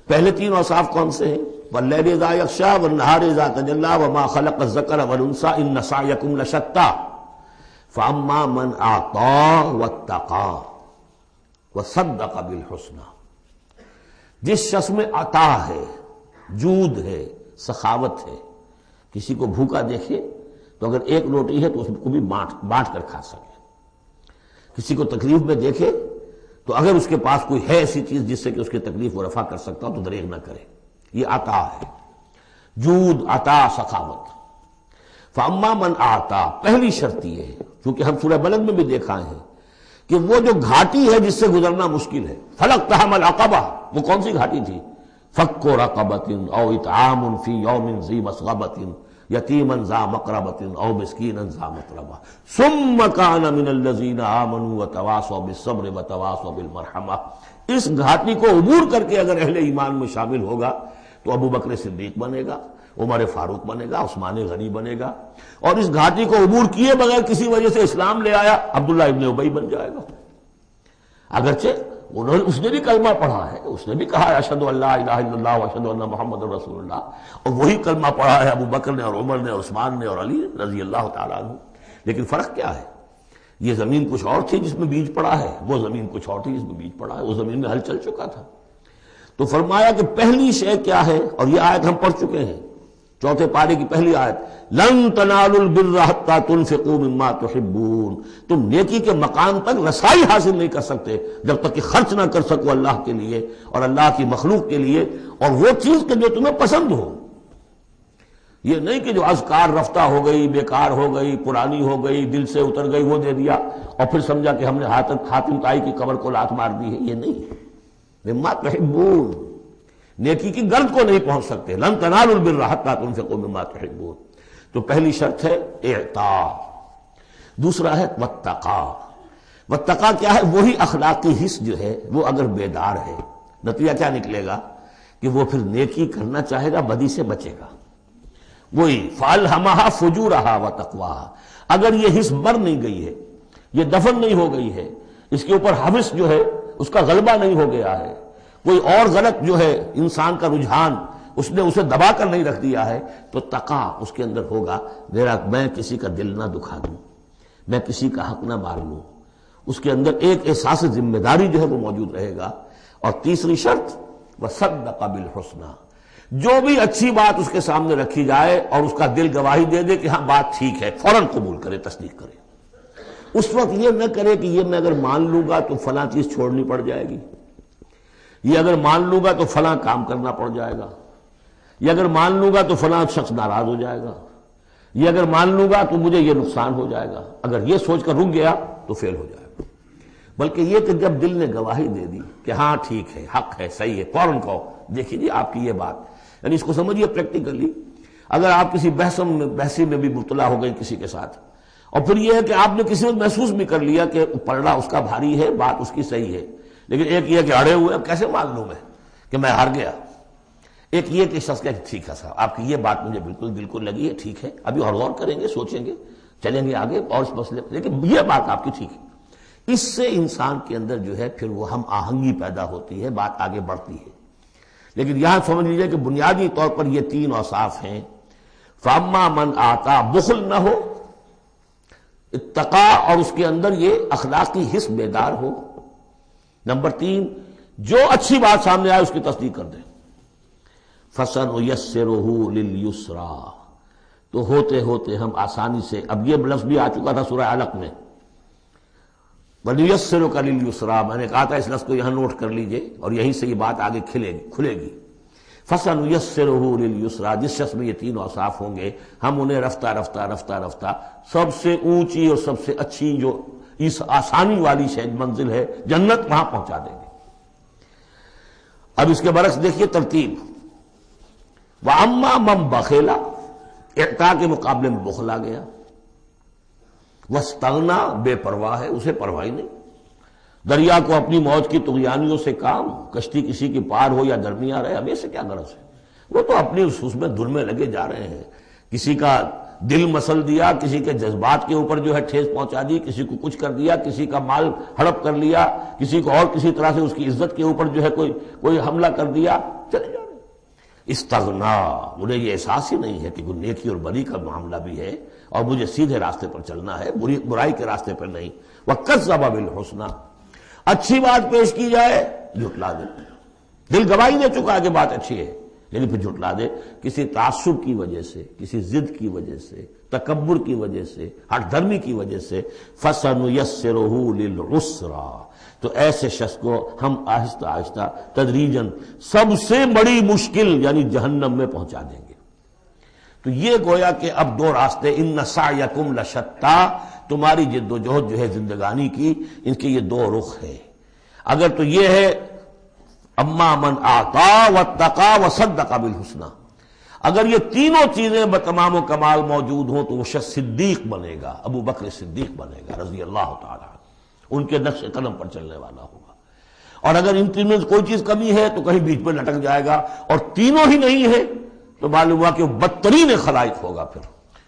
پہلے 3 اوصاف کون سے ہیں؟ واللیل اذا یغشی والنہار اذا تجلی وما خلق الذکر والانثی ان سعیکم لشتی فاما من اعطی واتقی وصدق بالحسنی. جس شخص میں عطا ہے، جود ہے، سخاوت ہے، کسی کو بھوکا دیکھے تو اگر 1 روٹی ہے تو اس کو بھی بانٹ کر کھا سکے، کسی کو تکلیف میں دیکھے تو اگر اس کے پاس کوئی ہے ایسی چیز جس سے کہ اس کی تکلیف و رفع کر سکتا ہو تو دریغ نہ کرے. یہ عطا ہے، جود، عطا، سخاوت. فاما من اعطا، پہلی شرط یہ ہے، چونکہ ہم سورہ بلد میں بھی دیکھا ہے کہ وہ جو گھاٹی ہے جس سے گزرنا مشکل ہے، فلقتحم العقبہ، وہ کون سی گھاٹی تھی؟ فک رقبۃ او اطعام فی یوم ذی مسغبۃ یتیما ذا مقربۃ او مسکینا ذا متربہ ثم کان من الذین آمنوا وتواصوا بالصبر وتواصوا بالمرحمہ. اس گھاٹی کو عبور کر کے اگر اہل ایمان میں شامل ہوگا تو ابو بکر صدیق بنے گا، عمر فاروق بنے گا، عثمان غنی بنے گا، اور اس گھاٹی کو عبور کیے بغیر کسی وجہ سے اسلام لے آیا عبداللہ ابن ابی بن جائے گا. اگرچہ اس نے بھی کلمہ پڑھا ہے، اس نے بھی کہا ہے اشہد ان لا الہ الا اللہ واشہد ان محمد رسول اللہ، اور وہی کلمہ پڑھا ہے ابو بکر نے اور عمر نے اور عثمان نے اور علی رضی اللہ تعالیٰ عنہ. لیکن فرق کیا ہے؟ یہ زمین کچھ اور تھی جس میں بیج پڑا ہے، وہ زمین کچھ اور تھی جس میں بیج پڑا ہے، وہ زمین میں ہل چل چکا تھا. تو فرمایا کہ پہلی شے کیا ہے، اور یہ آیت ہم پڑھ چکے ہیں 4 پارے کی پہلی آیت، لن تنالوا البر حتى تنفقوا مما تحبون. تم نیکی کے مقام تک رسائی حاصل نہیں کر سکتے جب تک کہ خرچ نہ کر سکو اللہ کے لیے اور اللہ کی مخلوق کے لیے، اور وہ چیز کہ جو تمہیں پسند ہو. یہ نہیں کہ جو اذکار رفتہ ہو گئی، بیکار ہو گئی، پرانی ہو گئی، دل سے اتر گئی، وہ دے دیا اور پھر سمجھا کہ ہم نے حاتم طائی کی قبر کو لات مار دی ہے. یہ نہیں. مما تحبون، نیکی کی گرد کو نہیں پہنچ سکتے. لن تنالوا البر حتى تنفقوا مما تحبون. تو پہلی شرط ہے اعطاء. دوسرا ہے واتقا. واتقا کیا ہے؟ وہی اخلاقی حس جو ہے وہ اگر بیدار ہے، نتیجہ کیا نکلے گا کہ وہ پھر نیکی کرنا چاہے گا، بدی سے بچے گا. وہی فالہمھا فجورھا وتقواھا. اگر یہ حس مر نہیں گئی ہے، یہ دفن نہیں ہو گئی ہے، اس کے اوپر حوث جو ہے اس کا غلبہ نہیں ہو گیا ہے، کوئی اور غلط جو ہے انسان کا رجحان اس نے اسے دبا کر نہیں رکھ دیا ہے، تو تقا اس کے اندر ہوگا. میں کسی کا دل نہ دکھا دوں، میں کسی کا حق نہ مار لوں. اس کے اندر ایک احساس ذمہ داری جو ہے وہ موجود رہے گا. اور تیسری شرط وصدق بالحسنی. جو بھی اچھی بات اس کے سامنے رکھی جائے اور اس کا دل گواہی دے دے کہ ہاں بات ٹھیک ہے، فوراً قبول کرے، تصدیق کرے. اس وقت یہ نہ کرے کہ یہ میں اگر مان لوں گا تو فلاں چیز چھوڑنی پڑ جائے گی، یہ اگر مان لوں گا تو فلاں کام کرنا پڑ جائے گا، یہ اگر مان لوں گا تو فلاں شخص ناراض ہو جائے گا، یہ اگر مان لوں گا تو مجھے یہ نقصان ہو جائے گا. اگر یہ سوچ کر رک گیا تو فیل ہو جائے گا. بلکہ یہ کہ جب دل نے گواہی دے دی کہ ہاں ٹھیک ہے، حق ہے، صحیح ہے، فوراً کہو دیکھیے جی آپ کی یہ بات، یعنی اس کو سمجھیے پریکٹیکلی. اگر آپ کسی بحثی میں بھی مبتلا ہو گئی کسی کے ساتھ، اور پھر یہ ہے کہ آپ نے کسی وقت محسوس بھی کر لیا کہ پلڑا اس کا بھاری ہے، بات اس کی صحیح ہے، لیکن ایک یہ کہ اڑے ہوئے کیسے مان لوں میں کہ میں ہار گیا. ایک یہ کہ شخص کہ ٹھیک ہے صاحب آپ کی یہ بات مجھے بالکل لگی ہے، ٹھیک ہے، ابھی اور غور کریں گے، سوچیں گے، چلیں گے آگے اور اس مسئلے پر، لیکن یہ بات آپ کی ٹھیک ہے. اس سے انسان کے اندر جو ہے پھر وہ ہم آہنگی پیدا ہوتی ہے، بات آگے بڑھتی ہے. لیکن یہاں سمجھ لیجئے کہ بنیادی طور پر یہ 3 اوصاف ہیں. فاما من آتا، بخل نہ ہو، اتقا اور اس کے اندر یہ اخلاقی حس بیدار ہو. نمبر 3، جو اچھی بات سامنے آئے اس کی تصدیق کر دیں. فَسَنُيَسِّرُهُ لِلْيُسْرَىٰ. تو ہوتے ہوتے ہم آسانی سے، اب یہ لفظ بھی آ چکا تھا سورہ علق میں وَنُيَسِّرُكَ لِلْيُسْرَىٰ، میں نے کہا تھا اس لفظ کو یہاں نوٹ کر لیجئے اور یہیں سے یہ بات آگے کھلے گی۔ فَسَنُيَسِّرُهُ لِلْيُسْرَىٰ، جس شخص میں یہ تین اوصاف ہوں گے ہم انہیں رفتہ رفتہ سب سے اونچی اور سب سے اچھی جو اس آسانی والی شاید منزل ہے جنت، وہاں پہنچا دیں گے۔ اب اس کے برعکس دیکھیے ترتیب، وَأَمَّا مَن بَخِلَ، اعطاء کے مقابلے میں بخل آ گیا، وَاسْتَغْنَىٰ، بے پرواہ ہے، اسے پرواہ ہی نہیں، دریا کو اپنی موج کی طغیانیوں سے کام، کشتی کسی کی پار ہو یا درمیان رہے، ہمیں سے کیا غرض ہے، وہ تو اپنی اس میں دھن میں لگے جا رہے ہیں، کسی کا دل مسل دیا، کسی کے جذبات کے اوپر جو ہے ٹھیس پہنچا دی، کسی کو کچھ کر دیا، کسی کا مال ہڑپ کر لیا، کسی کو اور کسی طرح سے اس کی عزت کے اوپر جو ہے کوئی حملہ کر دیا، چلے جا رہے ہیں۔ استغنا، انہیں یہ احساس ہی نہیں ہے کہ کوئی نیکی اور بری کا معاملہ بھی ہے اور مجھے سیدھے راستے پر چلنا ہے، برائی کے راستے پر نہیں۔ وَكَذَّبَ بِالْحُسْنَىٰ، اچھی بات پیش کی جائے جھٹلا دے، دل گواہی دے چکا ہے کہ بات اچھی ہے لیکن پھر جھٹلا دے، کسی تعصب کی وجہ سے، کسی ضد کی وجہ سے، تکبر کی وجہ سے، ہٹ دھرمی کی وجہ سے، فَسَنُيَسِّرُهُ لِلْعُسْرَىٰ، تو ایسے شخص کو ہم آہستہ آہستہ تدریجاً سب سے بڑی مشکل یعنی جہنم میں پہنچا دیں گے۔ تو یہ گویا کہ اب دو راستے، ان سعیکم لشتیٰ، تمہاری جد و جہد جو ہے زندگانی کی، ان کے یہ دو رخ ہے۔ اگر تو یہ ہے اما من اعطا واتقا وصدق بالحسنى، اگر یہ تینوں چیزیں بتمام و کمال موجود ہوں تو وہ شخص صدیق بنے گا، ابو بکر صدیق بنے گا رضی اللہ تعالی عنہ، ان کے نقش قدم پر چلنے والا ہوگا۔ اور اگر ان تینوں میں کوئی چیز کمی ہے تو کہیں بیچ میں لٹک جائے گا، اور تینوں ہی نہیں ہے تو معلوم ہوا کہ وہ بدترین خلائق ہوگا پھر،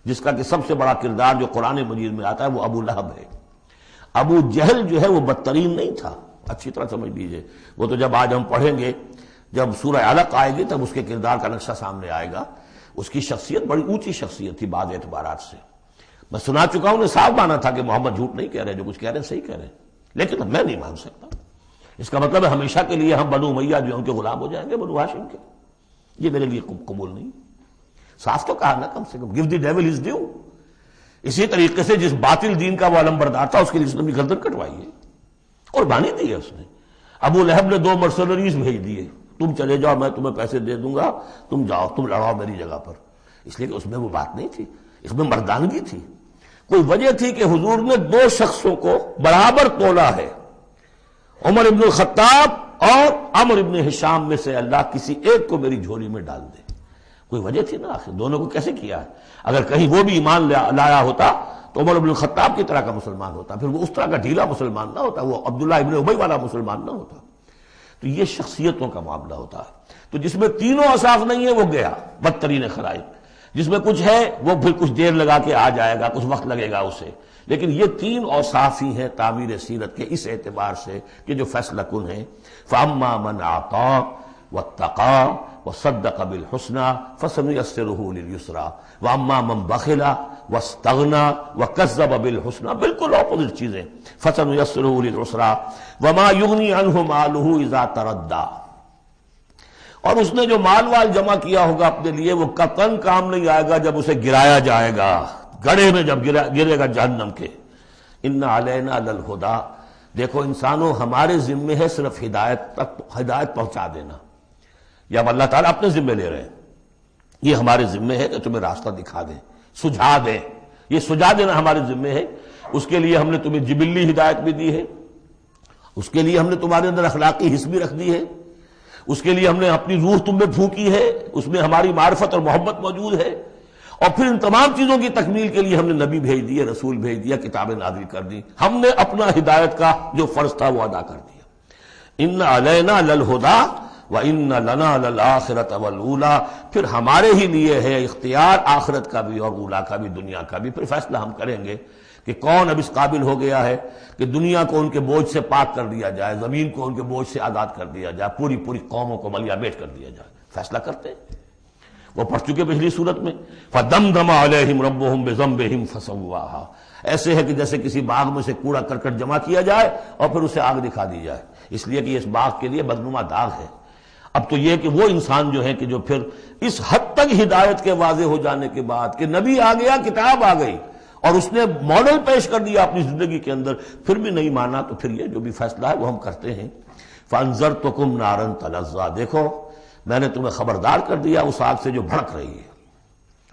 جس کا کہ سب سے بڑا کردار جو قرآن مجید میں آتا ہے وہ ابو لہب ہے۔ ابو جہل جو ہے وہ بدترین نہیں تھا، اچھی طرح سمجھ لیجئے، وہ تو جب آج ہم پڑھیں گے، جب سورہ علق آئے گی تب اس کے کردار کا نقشہ سامنے آئے گا۔ اس کی شخصیت بڑی اونچی شخصیت تھی بعض اعتبارات سے، میں سنا چکا ہوں، نے صاف مانا تھا کہ محمد جھوٹ نہیں کہہ رہے، جو کچھ کہہ رہے ہیں صحیح کہہ رہے ہیں، لیکن میں نہیں مان سکتا، اس کا مطلب ہے ہمیشہ کے لیے ہم بنو امیہ جو ان کے غلام ہو جائیں گے، بنو ہاشم کے، یہ میرے لیے قبول نہیں۔ صاف تو کہا نا، کم سے کم give the devil his due۔ اسی طریقے سے جس باطل دین کا وہ علمبردار تھا اس کے لیے اسلامی گردن کٹوائی ہے، قربانی دی ہے اس نے۔ ابو لہب نے 2 مرسنریز بھیج دیے، تم چلے جاؤ، میں تمہیں پیسے دے دوں گا، تم جاؤ، تم لڑاؤ میری جگہ پر، اس لیے کہ اس میں وہ بات نہیں تھی، اس میں مردانگی تھی۔ کوئی وجہ تھی کہ حضور نے 2 شخصوں کو برابر تولا ہے، عمر ابن الخطاب اور عمرو ابن ہشام میں سے اللہ کسی ایک کو میری جھولی میں ڈال دے، کوئی وجہ تھی نا، آخر دونوں کو کیسے کیا ہے؟ اگر کہیں وہ بھی ایمان لایا ہوتا تو عمر ابن الخطاب کی طرح کا مسلمان ہوتا، پھر وہ اس طرح کا ڈھیلا مسلمان نہ ہوتا، وہ عبداللہ ابن ابی والا مسلمان نہ ہوتا۔ تو یہ شخصیتوں کا معاملہ ہوتا ہے، تو جس میں تینوں اوصاف نہیں ہے وہ گیا بدترین خلائق، جس میں کچھ ہے وہ پھر کچھ دیر لگا کے آ جائے گا، کچھ وقت لگے گا اسے، لیکن یہ 3 اوصاف ہی ہیں تعمیر سیرت کے اس اعتبار سے کہ جو فیصلہ کن ہیں۔ فَأَمَّا مَنْ أَعْطَىٰ وَاتَّقَىٰ وَصَدَّقَ بِالْحُسْنَىٰ فَسَنُيَسِّرُهُ لِلْيُسْرَىٰ وَأَمَّا مَنْ بَخِلَ وَاسْتَغْنَىٰ وَكَذَّبَ بِالْحُسْنَىٰ، بالکل اپوزٹ چیزیں، فَسَنُيَسِّرُهُ لِلْعُسْرَىٰ وَمَا يُغْنِي عَنْهُ مَالُهُ إِذَا تَرَدَّىٰ، اور اس نے جو مال جمع کیا ہوگا اپنے لیے وہ قطعاً کام نہیں آئے گا جب اسے گرایا جائے گا، گڑھے میں جب گرے گا جہنم کے۔ ان علینا للہدی، دیکھو انسانوں ہمارے ذمے ہے صرف ہدایت پہنچا دینا، یا اب اللہ تعالیٰ اپنے ذمے لے رہے ہیں، یہ ہمارے ذمے ہے کہ تمہیں راستہ دکھا دیں، سجھا دیں، یہ سجھا دینا ہمارے ذمے ہے۔ اس کے لیے ہم نے تمہیں جبلی ہدایت بھی دی ہے، اس کے لیے ہم نے تمہارے اندر اخلاقی حص بھی رکھ دی ہے، اس کے لیے ہم نے اپنی روح تم میں پھونکی ہے، اس میں ہماری معرفت اور محبت موجود ہے، اور پھر ان تمام چیزوں کی تکمیل کے لیے ہم نے نبی بھیج دیے، رسول بھیج دیا، کتابیں نازل کر دی، ہم نے اپنا ہدایت کا جو فرض تھا وہ ادا کر دیا۔ ان علینا للہدی وان لنا للآخرۃ والأولیٰ، پھر ہمارے ہی لیے ہے اختیار آخرت کا بھی اور اولیٰ کا بھی، دنیا کا بھی، پھر فیصلہ ہم کریں گے کہ کون اب اس قابل ہو گیا ہے کہ دنیا کو ان کے بوجھ سے پاک کر دیا جائے، زمین کو ان کے بوجھ سے آزاد کر دیا جائے، پوری قوموں کو ملیا بیٹ کر دیا جائے، فیصلہ کرتے ہیں۔ وہ پڑھ چکے پچھلی صورت میں، فَدَمْدَمَ عَلَيْهِمْ رَبُّهُمْ بِذَنبِهِمْ فَسَوَّاهَا، ایسے ہے کہ جیسے کسی باغ میں سے کوڑا کرکٹ جمع کیا جائے اور پھر اسے آگ دکھا دی جائے، اس لیے کہ اس باغ کے لیے بدنما داغ ہے۔ اب تو یہ کہ وہ انسان جو ہے کہ جو پھر اس حد تک ہدایت کے واضح ہو جانے کے بعد کہ نبی آ گیا، کتاب آ گئی، اور اس نے ماڈل پیش کر دیا اپنی زندگی کے اندر، پھر بھی نہیں مانا، تو پھر یہ جو بھی فیصلہ ہے وہ ہم کرتے ہیں۔ فَأَنذَرْتُكُمْ نَارًا تَلَظَّىٰ، دیکھو میں نے تمہیں خبردار کر دیا اس آگ سے جو بھڑک رہی ہے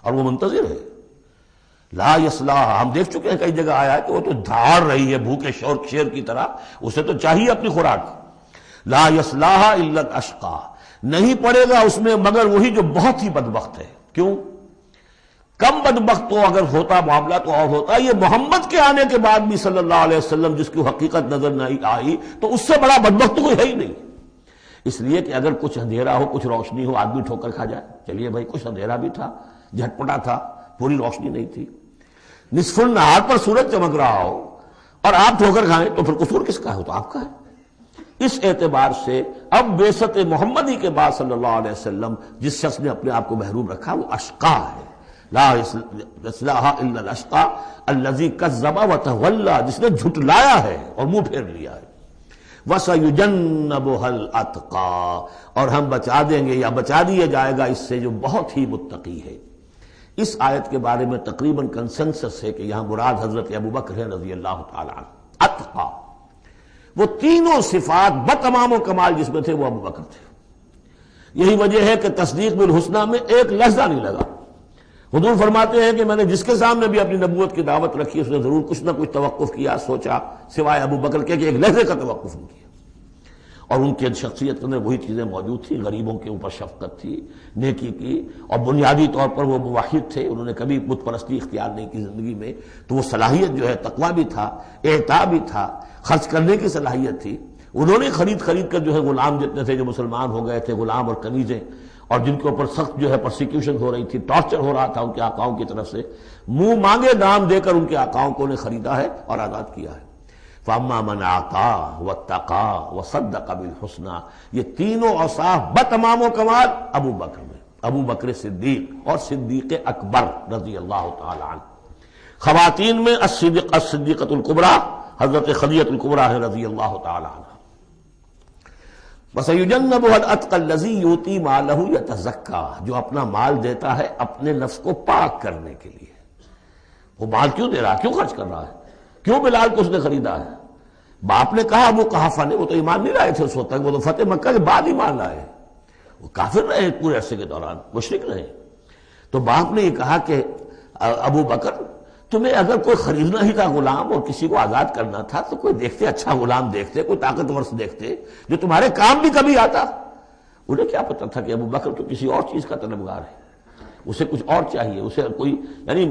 اور وہ منتظر ہے۔ لا یصلاھا، ہم دیکھ چکے ہیں کئی جگہ آیا ہے کہ وہ تو دھاڑ رہی ہے بھوکے شیر کی طرح، اسے تو چاہیے اپنی خوراک۔ لا یصلاھا الا الاشقی، نہیں پڑے گا اس میں مگر وہی جو بہت ہی بدبخت ہے۔ کیوں؟ کم بدبخت تو اگر ہوتا معاملہ تو اور ہوتا، یہ محمد کے آنے کے بعد بھی صلی اللہ علیہ وسلم جس کی حقیقت نظر نہیں آئی تو اس سے بڑا بدبخت تو کوئی ہے ہی نہیں۔ اس لیے کہ اگر کچھ اندھیرا ہو کچھ روشنی ہو آدمی ٹھوکر کھا جائے، چلیے بھائی کچھ اندھیرا بھی تھا، جھٹپٹا تھا، پوری روشنی نہیں تھی، نصف النہار پر سورج چمک رہا ہو اور آپ ٹھوکر کھائیں تو پھر قصور کس کا ہے؟ تو آپ کا ہے۔ اس اعتبار سے اب بعثت محمدی کے بعد صلی اللہ علیہ وسلم جس شخص نے اپنے آپ کو محروم رکھا وہ اشقا ہے۔ لا یصلاھا الا الاشقی الذی کذب وتولی، جس نے جھٹلایا ہے اور منہ پھیر لیا ہے۔ وَسَيُجَنَّبُهَا الْأَتْقَى، اور ہم بچا دیں گے یا بچا دیا جائے گا اس سے جو بہت ہی متقی ہے۔ اس آیت کے بارے میں تقریباً کنسنسس ہے کہ یہاں مراد حضرت ابوبکر ہے رضی اللہ تعالی عنہ۔ اتقا، وہ تینوں صفات بتمام و کمال جس میں تھے وہ ابوبکر تھے۔ یہی وجہ ہے کہ تصدیق بالحسنہ میں ایک لحظہ نہیں لگا۔ حضور فرماتے ہیں کہ میں نے جس کے سامنے بھی اپنی نبوت کی دعوت رکھی اس نے ضرور کچھ نہ کچھ توقف کیا، سوچا، سوائے ابوبکر کے کہ ایک لحظے کا توقف نہیں کیا۔ اور ان کی شخصیت کے اندر وہی چیزیں موجود تھیں، غریبوں کے اوپر شفقت تھی، نیکی کی، اور بنیادی طور پر وہ موحد تھے، انہوں نے کبھی بت پرستی اختیار نہیں کی زندگی میں، تو وہ صلاحیت جو ہے تقویٰ بھی تھا، اعطاء بھی تھا، خرچ کرنے کی صلاحیت تھی۔ انہوں نے خرید کر جو ہے غلام جتنے تھے جو مسلمان ہو گئے تھے، غلام اور کنیزیں، اور جن کے اوپر سخت جو ہے پرسیکیوشن ہو رہی تھی، ٹارچر ہو رہا تھا ان کے آقاؤں کی طرف سے، منہ مانگے دام دے کر ان کے آقاؤں کو نے خریدا ہے اور آزاد کیا ہے۔ فَأَمَّا مَنْ أَعْطَىٰ وَاتَّقَىٰ وَصَدَّقَ بِالْحُسْنَىٰ، یہ تینوں اوصاف بتمام و کمال ابو بکر میں، ابو بکر صدیق اور صدیق اکبر رضی اللہ تعالی عنہ۔ خواتین میں الصدیقۃ الکبریٰ حضرت خدیجہ الکبریٰ رضی اللہ تعالی عنہ۔ وَسَيُجَنَّبُهَا الْأَتْقَى الَّذِي يُؤْتِي مَالَهُ يَتَزَكَّىٰ، جو اپنا مال دیتا ہے اپنے نفس کو پاک کرنے کے لیے۔ وہ مال کیوں دے رہا ہے؟ کیوں خرچ کر رہا ہے؟ کیوں بلال کو اس نے خریدا ہے؟ باپ نے کہا ابو قحافہ نے، وہ تو ایمان نہیں لائے تھے اس وقت تک، وہ تو فتح مکہ کے بعد ایمان لائے، وہ کافر رہے پورے عرصے کے دوران، مشرک رہے۔ تو باپ نے یہ کہا کہ ابو بکر تمہیں اگر کوئی خریدنا ہی تھا غلام اور کسی کو آزاد کرنا تھا تو کوئی دیکھتے اچھا غلام دیکھتے، کوئی طاقتور سے دیکھتے جو تمہارے کام بھی کبھی آتا۔ انہیں کیا پتا تھا کہ ابو بکر تو کسی اور چیز کا طلبگار ہے، اسے کچھ اور چاہیے، اسے کوئی یعنی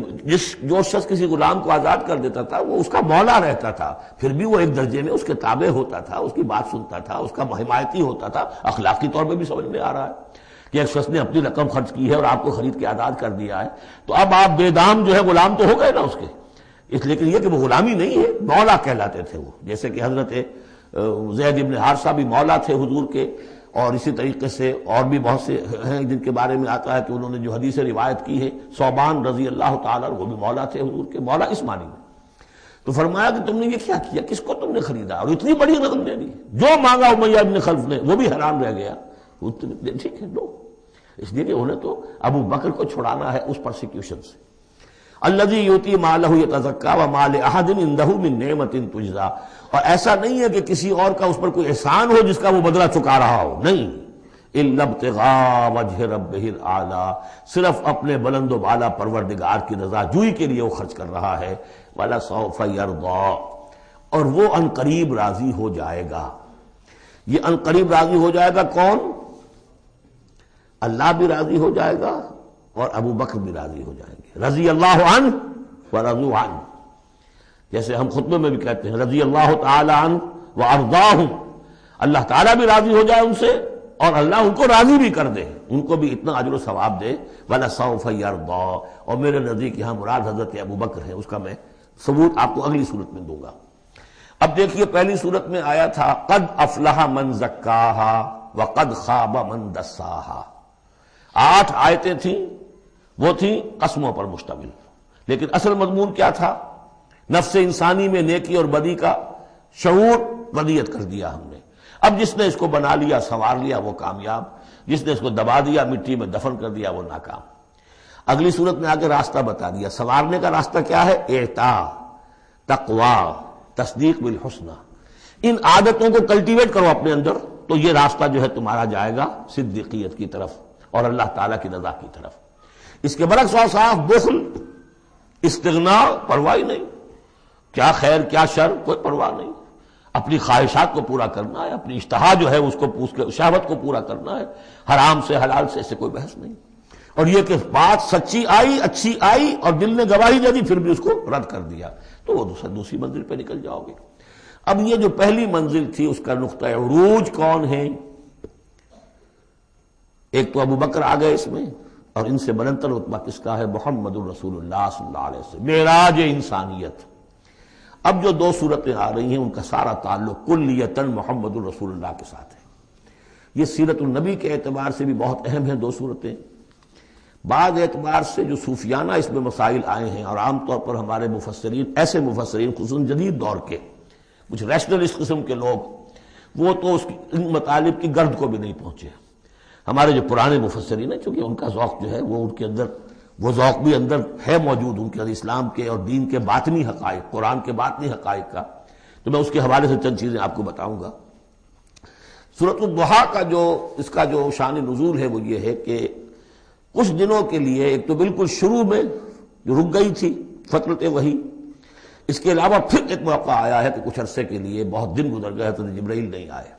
جو شخص کسی غلام کو آزاد کر دیتا تھا وہ اس کا مولا رہتا تھا، پھر بھی وہ ایک درجے میں اس کے تابع ہوتا تھا، اس کی بات سنتا تھا، اس کا حمایتی ہوتا تھا۔ اخلاقی طور پہ بھی سمجھ میں آ رہا ہے کہ ایک شخص نے اپنی رقم خرچ کی ہے اور آپ کو خرید کے آزاد کر دیا ہے تو اب آپ بے دام جو ہے غلام تو ہو گئے نا اس کے، اس لیکن یہ کہ وہ غلامی نہیں ہے، مولا کہلاتے تھے وہ، جیسے کہ حضرت زید ابن حارثہ بھی مولا تھے حضور کے، اور اسی طریقے سے اور بھی بہت سے ہیں جن کے بارے میں آتا ہے کہ انہوں نے جو حدیث روایت کی ہے، ثوبان رضی اللہ تعالیٰ وہ بھی مولا تھے حضور کے، مولا اس معنی میں۔ تو فرمایا کہ تم نے یہ کیا کیا، کس کو تم نے خریدا اور اتنی بڑی رقم دے دی؟ جو مانگا امیہ ابن خلف نے وہ بھی حیران رہ گیا، ٹھیک ہے لو، اس لیے کہ انہیں تو ابو بکر کو چھڑانا ہے اس پرسیکیوشن سے۔ الذی یؤتی مالہ یتزکیٰ وما لأحد عندہ من نعمت تجزیٰ، اور ایسا نہیں ہے کہ کسی اور کا اس پر کوئی احسان ہو جس کا وہ بدلہ چکا رہا ہو، نہیں، الا ابتغاء وجہ ربہ الاعلیٰ، صرف اپنے بلند و بالا پروردگار کی رضا جوئی کے لیے وہ خرچ کر رہا ہے۔ وَلَسَوْفَ يَرْضَىٰ، اور وہ ان قریب راضی ہو جائے گا۔ یہ ان قریب راضی ہو جائے گا کون؟ اللہ بھی راضی ہو جائے گا اور ابو بکر بھی راضی ہو جائیں گے۔ رضی اللہ عنہ ورضوا عنہ، جیسے ہم خطبے میں بھی کہتے ہیں رضی اللہ تعالی عنہ وارضاہ، اللہ تعالیٰ بھی راضی ہو جائے ان سے اور اللہ ان کو راضی بھی کر دے، ان کو بھی اتنا اجر و ثواب دے۔ وَلَسَوْفَ يَرْضَىٰ، اور میرے نزدیک یہاں مراد حضرت ابو بکر ہے، اس کا میں ثبوت آپ کو اگلی صورت میں دوں گا۔ اب دیکھیے پہلی صورت میں آیا تھا قد افلح من زکاہا وقد خاب من دساہا، 8 آیتیں تھیں، وہ تھیں قسموں پر مشتمل، لیکن اصل مضمون کیا تھا؟ نفس انسانی میں نیکی اور بدی کا شعور ودیت کر دیا ہم نے۔ اب جس نے اس کو بنا لیا، سنوار لیا، وہ کامیاب، جس نے اس کو دبا دیا، مٹی میں دفن کر دیا، وہ ناکام۔ اگلی صورت میں آگے راستہ بتا دیا. سنوارنے کا راستہ کیا ہے؟ اعطاء، تقوی، تصدیق بالحسنى. ان عادتوں کو کلٹیویٹ کرو اپنے اندر تو یہ راستہ جو ہے تمہارا جائے گا صدیقیت کی طرف اور اللہ تعالیٰ کی رضا کی طرف. اس کے برعکس اور صاف بخل، استغناء، پرواہ نہیں، کیا خیر کیا شر کوئی پرواہ نہیں. اپنی خواہشات کو پورا کرنا ہے، اپنی اشتہا جو ہے اس کو شہوت کو پورا کرنا ہے، حرام سے حلال سے اس سے کوئی بحث نہیں. اور یہ کہ بات سچی آئی، اچھی آئی اور دل نے گواہی دے دی پھر بھی اس کو رد کر دیا تو وہ دوسری منزل پہ نکل جاؤ گے. اب یہ جو پہلی منزل تھی اس کا نقطہ عروج کون ہے؟ ایک تو ابو بکر آ گئے اس میں، اور ان سے بلندتر رتبہ کس کا ہے؟ محمد الرسول اللہ صلی اللہ علیہ وسلم، معراج انسانیت. اب جو دو صورتیں آ رہی ہیں ان کا سارا تعلق کلیتاً محمد الرسول اللہ کے ساتھ ہے. یہ سیرت النبی کے اعتبار سے بھی بہت اہم ہیں دو صورتیں. بعض اعتبار سے جو صوفیانہ اس میں مسائل آئے ہیں، اور عام طور پر ہمارے مفسرین، ایسے مفسرین خصوصاً جدید دور کے کچھ ریشنلسٹ قسم کے لوگ، وہ تو ان مطالب کی گرد کو بھی نہیں پہنچے. ہمارے جو پرانے مفسرین ہیں چونکہ ان کا ذوق جو ہے وہ ان کے اندر، وہ ذوق بھی اندر ہے موجود ان کے اندر، اسلام کے اور دین کے باطنی حقائق، قرآن کے باطنی حقائق کا. تو میں اس کے حوالے سے چند چیزیں آپ کو بتاؤں گا. سورۃ الضحیٰ کا جو اس کا جو شان نزول ہے وہ یہ ہے کہ کچھ دنوں کے لیے، ایک تو بالکل شروع میں جو رک گئی تھی فترت وحی، اس کے علاوہ پھر ایک موقع آیا ہے کہ کچھ عرصے کے لیے بہت دن گزر گئے تو جبرائیل نہیں آئے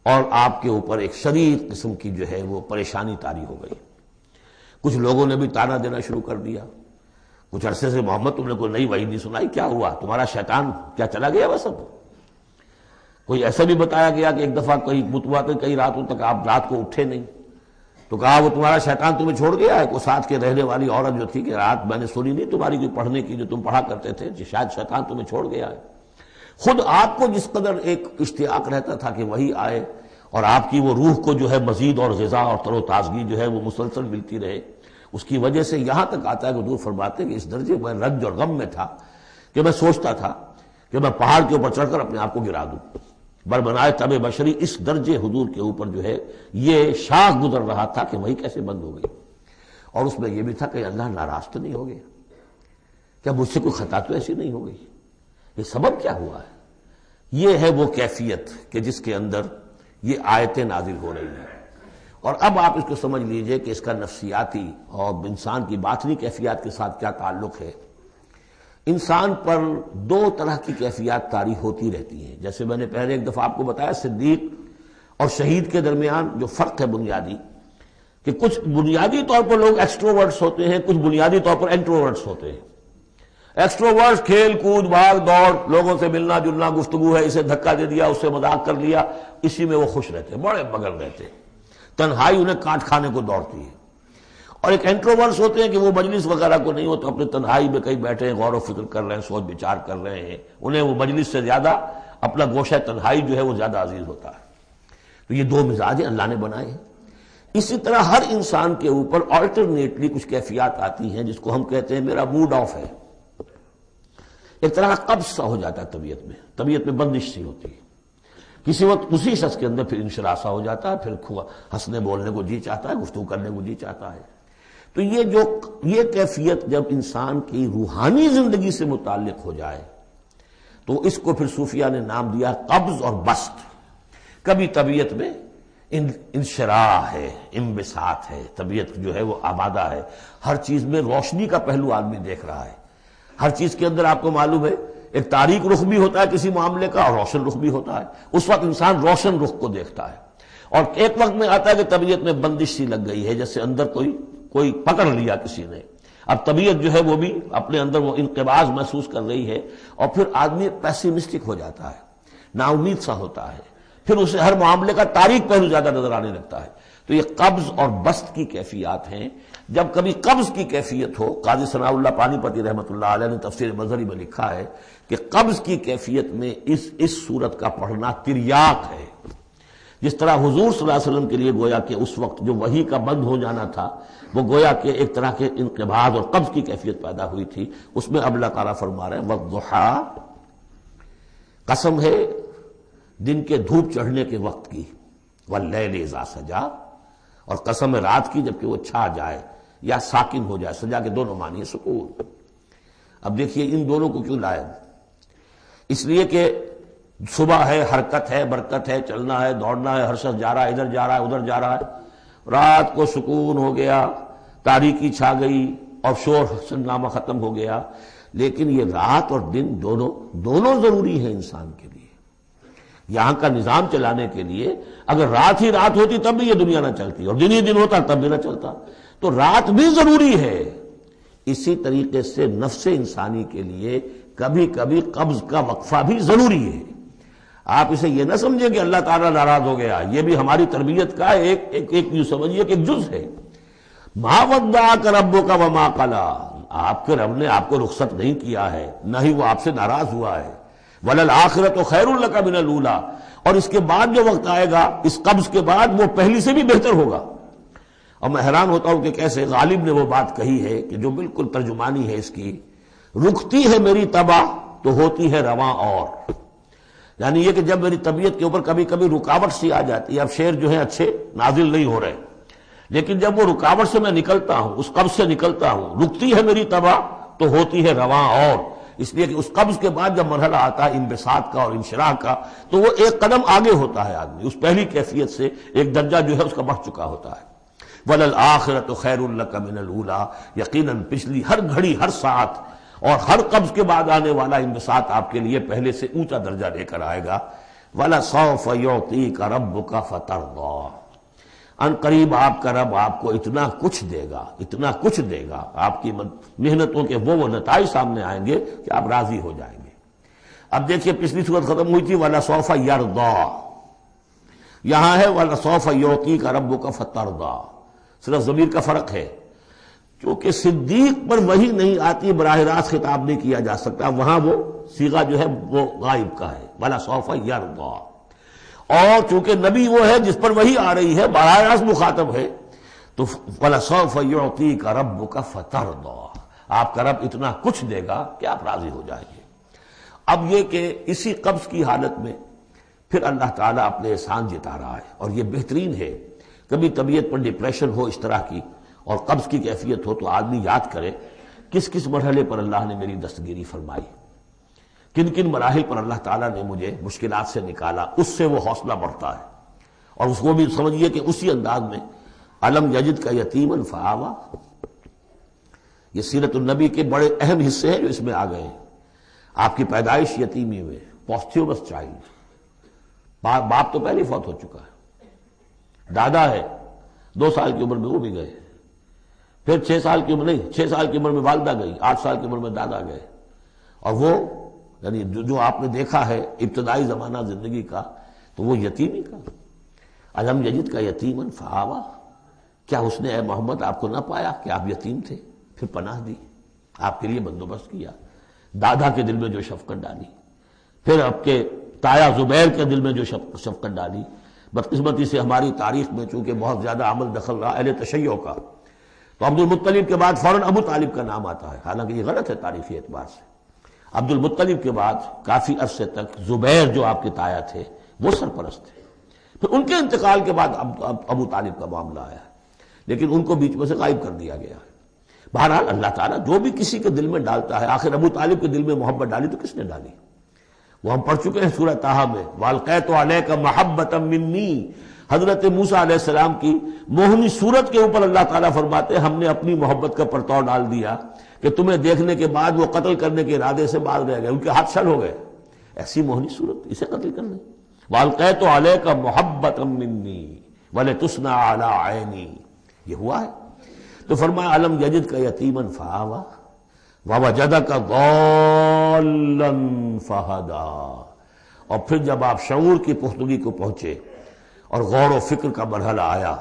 اور آپ کے اوپر ایک شدید قسم کی جو ہے وہ پریشانی طاری ہو گئی. کچھ لوگوں نے بھی تانا دینا شروع کر دیا. کچھ عرصے سے محمد تم نے کوئی نئی وحی نہیں سنائی، کیا ہوا؟ تمہارا شیطان کیا چلا گیا بس؟ اب کوئی ایسا بھی بتایا گیا کہ ایک دفعہ کہیں متوا کے کئی راتوں تک آپ رات کو اٹھے نہیں، تو کہا وہ تمہارا شیطان تمہیں چھوڑ گیا ہے. کوئی ساتھ کے رہنے والی عورت جو تھی کہ رات میں نے سنی نہیں تمہاری کوئی پڑھنے کی جو تم پڑھا کرتے تھے، شاید شیطان تمہیں چھوڑ گیا ہے. خود آپ کو جس قدر ایک اشتیاق رہتا تھا کہ وہی آئے اور آپ کی وہ روح کو جو ہے مزید اور غذا اور تر و تازگی جو ہے وہ مسلسل ملتی رہے، اس کی وجہ سے یہاں تک آتا ہے کہ حضور فرماتے کہ اس درجے میں رنج اور غم میں تھا کہ میں سوچتا تھا کہ میں پہاڑ کے اوپر چڑھ کر اپنے آپ کو گرا دوں. بربنائے تب بشری، اس درجے حضور کے اوپر جو ہے یہ شاخ گزر رہا تھا کہ وہی کیسے بند ہو گئی. اور اس میں یہ بھی تھا کہ اللہ ناراض تو نہیں ہو گیا، کیا مجھ سے کوئی خطا تو ایسی نہیں ہو گئی، یہ سبب کیا ہوا ہے؟ یہ ہے وہ کیفیت کہ جس کے اندر یہ آیتیں نازل ہو رہی ہیں. اور اب آپ اس کو سمجھ لیجئے کہ اس کا نفسیاتی اور انسان کی باطنی کیفیات کے ساتھ کیا تعلق ہے. انسان پر دو طرح کی کیفیات طاری ہوتی رہتی ہیں. جیسے میں نے پہلے ایک دفعہ آپ کو بتایا صدیق اور شہید کے درمیان جو فرق ہے بنیادی، کہ کچھ بنیادی طور پر لوگ ایکسٹروورٹس ہوتے ہیں، کچھ بنیادی طور پر انٹروورٹس ہوتے ہیں. ایکسٹروورٹس کھیل کود بھاگ دوڑ، لوگوں سے ملنا جلنا، گفتگو ہے، اسے دھکا دے دیا اس سے مذاق کر لیا، اسی میں وہ خوش رہتے ہیں، بڑے مگن رہتے ہیں. تنہائی انہیں کاٹ کھانے کو دوڑتی ہے. اور ایک انٹروورٹس ہوتے ہیں کہ وہ مجلس وغیرہ کو نہیں ہوتے، اپنے تنہائی میں کہیں بیٹھے ہیں، غور و فکر کر رہے ہیں، سوچ بچار کر رہے ہیں. انہیں وہ مجلس سے زیادہ اپنا گوشہ تنہائی جو ہے وہ زیادہ عزیز ہوتا ہے. تو یہ دو مزاج اللہ نے بنائے ہیں. اسی طرح ہر انسان کے اوپر آلٹرنیٹلی کچھ کیفیات آتی ہیں جس کو ہم کہتے ہیں میرا موڈ آف ہے. ایک طرح کا قبض سا ہو جاتا ہے طبیعت میں بندش سی ہوتی ہے. کسی وقت اسی شخص کے اندر پھر انشراح سا ہو جاتا ہے، پھر ہنسنے بولنے کو جی چاہتا ہے، گفتگو کرنے کو جی چاہتا ہے. تو یہ کیفیت جب انسان کی روحانی زندگی سے متعلق ہو جائے تو اس کو پھر صوفیہ نے نام دیا قبض اور بسط. کبھی طبیعت میں انشراح ہے، انبساط ہے، طبیعت جو ہے وہ آبادہ ہے، ہر چیز میں روشنی کا پہلو آدمی دیکھ رہا ہے. ہر چیز کے اندر آپ کو معلوم ہے ایک تاریک رخ بھی ہوتا ہے کسی معاملے کا اور روشن رخ بھی ہوتا ہے. اس وقت انسان روشن رخ کو دیکھتا ہے. اور ایک وقت میں آتا ہے کہ طبیعت میں بندش سی لگ گئی ہے، جیسے اندر کوئی پکڑ لیا کسی نے. اب طبیعت جو ہے وہ بھی اپنے اندر وہ انقباض محسوس کر رہی ہے، اور پھر آدمی پیسیمسٹک ہو جاتا ہے، نا امید سا ہوتا ہے، پھر اسے ہر معاملے کا تاریک پہلو زیادہ نظر آنے لگتا ہے. تو یہ قبض اور بسط کی کیفیات ہیں. جب کبھی قبض کی کیفیت ہو، قاضی ثناء اللہ پانی پتی رحمۃ اللہ علیہ نے تفسیر مظہری میں لکھا ہے کہ قبض کی کیفیت میں اس صورت کا پڑھنا تریاق ہے. جس طرح حضور صلی اللہ علیہ وسلم کے لیے گویا کہ اس وقت جو وحی کا بند ہو جانا تھا وہ گویا کہ ایک طرح کے انقباض اور قبض کی کیفیت پیدا ہوئی تھی. اس میں اب اللہ تعالیٰ فرما رہے ہیں والضحیٰ، قسم ہے دن کے دھوپ چڑھنے کے وقت کی، واللیل اذا سجا، اور قسم ہے رات کی جبکہ وہ چھا جائے. یا ساکن ہو جائے. سجا کے دونوں معنی ہے سکون. اب دیکھیے ان دونوں کو کیوں لائے؟ اس لیے کہ صبح ہے، حرکت ہے، برکت ہے، چلنا ہے، دوڑنا ہے، ہر شخص جا رہا ہے، ادھر جا رہا ہے، ادھر جا رہا ہے. رات کو سکون ہو گیا، تاریکی چھا گئی اور شور سنگامہ ختم ہو گیا. لیکن یہ رات اور دن دونوں ضروری ہیں انسان کے لیے. یہاں کا نظام چلانے کے لیے اگر رات ہی رات ہوتی تب بھی یہ دنیا نہ چلتی، اور دن ہی دن ہوتا تب بھی نہ چلتا. تو رات بھی ضروری ہے. اسی طریقے سے نفس انسانی کے لیے کبھی کبھی قبض کا وقفہ بھی ضروری ہے. آپ اسے یہ نہ سمجھیں کہ اللہ تعالیٰ ناراض ہو گیا، یہ بھی ہماری تربیت کا ایک یوں سمجھیے کہ ایک جز ہے. ما ودعک ربک وما قلی، آپ کے رب نے آپ کو رخصت نہیں کیا ہے، نہ ہی وہ آپ سے ناراض ہوا ہے. وَلَلْآخِرَةُ خَيْرٌ لَكَ مِنَ الْأُولَىٰ، اور اس کے بعد جو وقت آئے گا اس قبض کے بعد وہ پہلی سے بھی بہتر ہوگا. اور میں حیران ہوتا ہوں کہ کیسے غالب نے وہ بات کہی ہے کہ جو بالکل ترجمانی ہے اس کی، رکتی ہے میری طبع تو ہوتی ہے رواں اور. یعنی یہ کہ جب میری طبیعت کے اوپر کبھی کبھی رکاوٹ سی آ جاتی ہے، اب شعر جو ہے اچھے نازل نہیں ہو رہے، لیکن جب وہ رکاوٹ سے میں نکلتا ہوں، اس قبض سے نکلتا ہوں، رکتی ہے میری طبع تو ہوتی ہے رواں اور. اس لیے کہ اس قبض کے بعد جب مرحلہ آتا ہے انبساط کا اور انشراح کا تو وہ ایک قدم آگے ہوتا ہے آدمی، اس پہلی کیفیت سے ایک درجہ جو ہے اس کا بڑھ چکا ہوتا ہے. وَلَلْآخِرَةُ خَيْرٌ لَكَ مِنَ الْأُولَىٰ، یقیناً پچھلی ہر گھڑی، ہر ساعت اور ہر قبض کے بعد آنے والا انبساط آپ کے لیے پہلے سے اونچا درجہ لے کر آئے گا. وَلَسَوْفَ يُعْطِيكَ رَبُّكَ فَتَرْضَىٰ، ان قریب آپ کا رب آپ کو اتنا کچھ دے گا، اتنا کچھ دے گا، آپ کی محنتوں کے وہ نتائج سامنے آئیں گے کہ آپ راضی ہو جائیں گے. اب دیکھیے پچھلی صورت ختم ہوئی تھی وَلَسَوْفَ يَرْضَىٰ، یہاں ہے وَلَسَوْفَ يُعْطِيكَ رَبُّكَ فَتَرْضَىٰ. صرف ضمیر کا فرق ہے، کیونکہ صدیق پر وحی نہیں آتی، براہ راست خطاب نہیں کیا جا سکتا، وہاں وہ صیغہ جو ہے وہ غائب کا ہے وَلَسَوْفَ يَرْضَىٰ. اور چونکہ نبی وہ ہے جس پر وحی آ رہی ہے، براہ راست مخاطب ہے، تو وَلَسَوْفَ يُعْطِيكَ رَبُّكَ فَتَرْضَىٰ، آپ کا رب اتنا کچھ دے گا کہ آپ راضی ہو جائیں گے. اب یہ کہ اسی قبض کی حالت میں پھر اللہ تعالیٰ اپنے احسان جتا رہا ہے، اور یہ بہترین ہے. کبھی طبیعت پر ڈپریشن ہو اس طرح کی اور قبض کی کیفیت ہو تو آدمی یاد کرے کس کس مرحلے پر اللہ نے میری دستگیری فرمائی، کن کن مراحل پر اللہ تعالیٰ نے مجھے مشکلات سے نکالا، اس سے وہ حوصلہ بڑھتا ہے. اور اس کو بھی سمجھیے کہ اسی انداز میں الم یجد کا یتیما فآویٰ، یہ سیرت النبی کے بڑے اہم حصے ہیں جو اس میں آ گئے ہیں. آپ کی پیدائش یتیمی میں، پوسٹیومس چائلڈ، باپ تو پہلے فوت ہو چکا ہے، دادا ہے 2 سال کی عمر میں وہ بھی گئے، پھر 6 سال کی عمر نہیں 6 سال کی عمر میں والدہ گئی، 8 سال کی عمر میں دادا گئے. اور وہ یعنی جو آپ نے دیکھا ہے ابتدائی زمانہ زندگی کا تو وہ یتیمی کا. الم یجد کا یتیما فآویٰ، کیا اس نے اے محمد آپ کو نہ پایا کہ آپ یتیم تھے، پھر پناہ دی، آپ کے لیے بندوبست کیا، دادا کے دل میں جو شفقت ڈالی، پھر آپ کے تایا زبیر کے دل میں جو شفقت ڈالی. بدقسمتی سے ہماری تاریخ میں چونکہ بہت زیادہ عمل دخل رہا اہل تشیع کا، تو عبد المطلب کے بعد فوراً ابو طالب کا نام آتا ہے، حالانکہ یہ غلط ہے تاریخی اعتبار سے. عبد المطلب کے بعد کافی عرصے تک زبیر جو آپ کے تایا تھے وہ سرپرست تھے، پھر ان کے انتقال کے بعد ابو طالب کا معاملہ آیا، لیکن ان کو بیچ میں سے غائب کر دیا گیا. بہرحال اللہ تعالیٰ جو بھی کسی کے دل میں ڈالتا ہے، آخر ابو طالب کے دل میں محبت ڈالی تو کس نے ڈالی؟ وہ ہم پڑھ چکے ہیں سورہ طٰہٰ میں، وَأَلْقَيْتُ عَلَيْكَ مَحَبَّةً مِّنِّي. حضرت موسیٰ علیہ السلام کی موہنی صورت کے اوپر اللہ تعالیٰ فرماتے ہیں ہم نے اپنی محبت کا پرتو ڈال دیا کہ تمہیں دیکھنے کے بعد وہ قتل کرنے کے ارادے سے باز رہ گئے، ان کے ہاتھ شل ہو گئے. ایسی موہنی صورت، اسے قتل کر لیں. وَأَلْقَيْتُ عَلَيْكَ مَحَبَّةً مِّنِّي وَلِتُصْنَعَ عَلَىٰ عَيْنِي، یہ ہوا ہے. تو فرمایا الم یجد کا یتیما فآویٰ ووجدک ضالا فہدیٰ. اور پھر جب آپ شعور کی پختگی کو پہنچے اور غور و فکر کا مرحلہ آیا،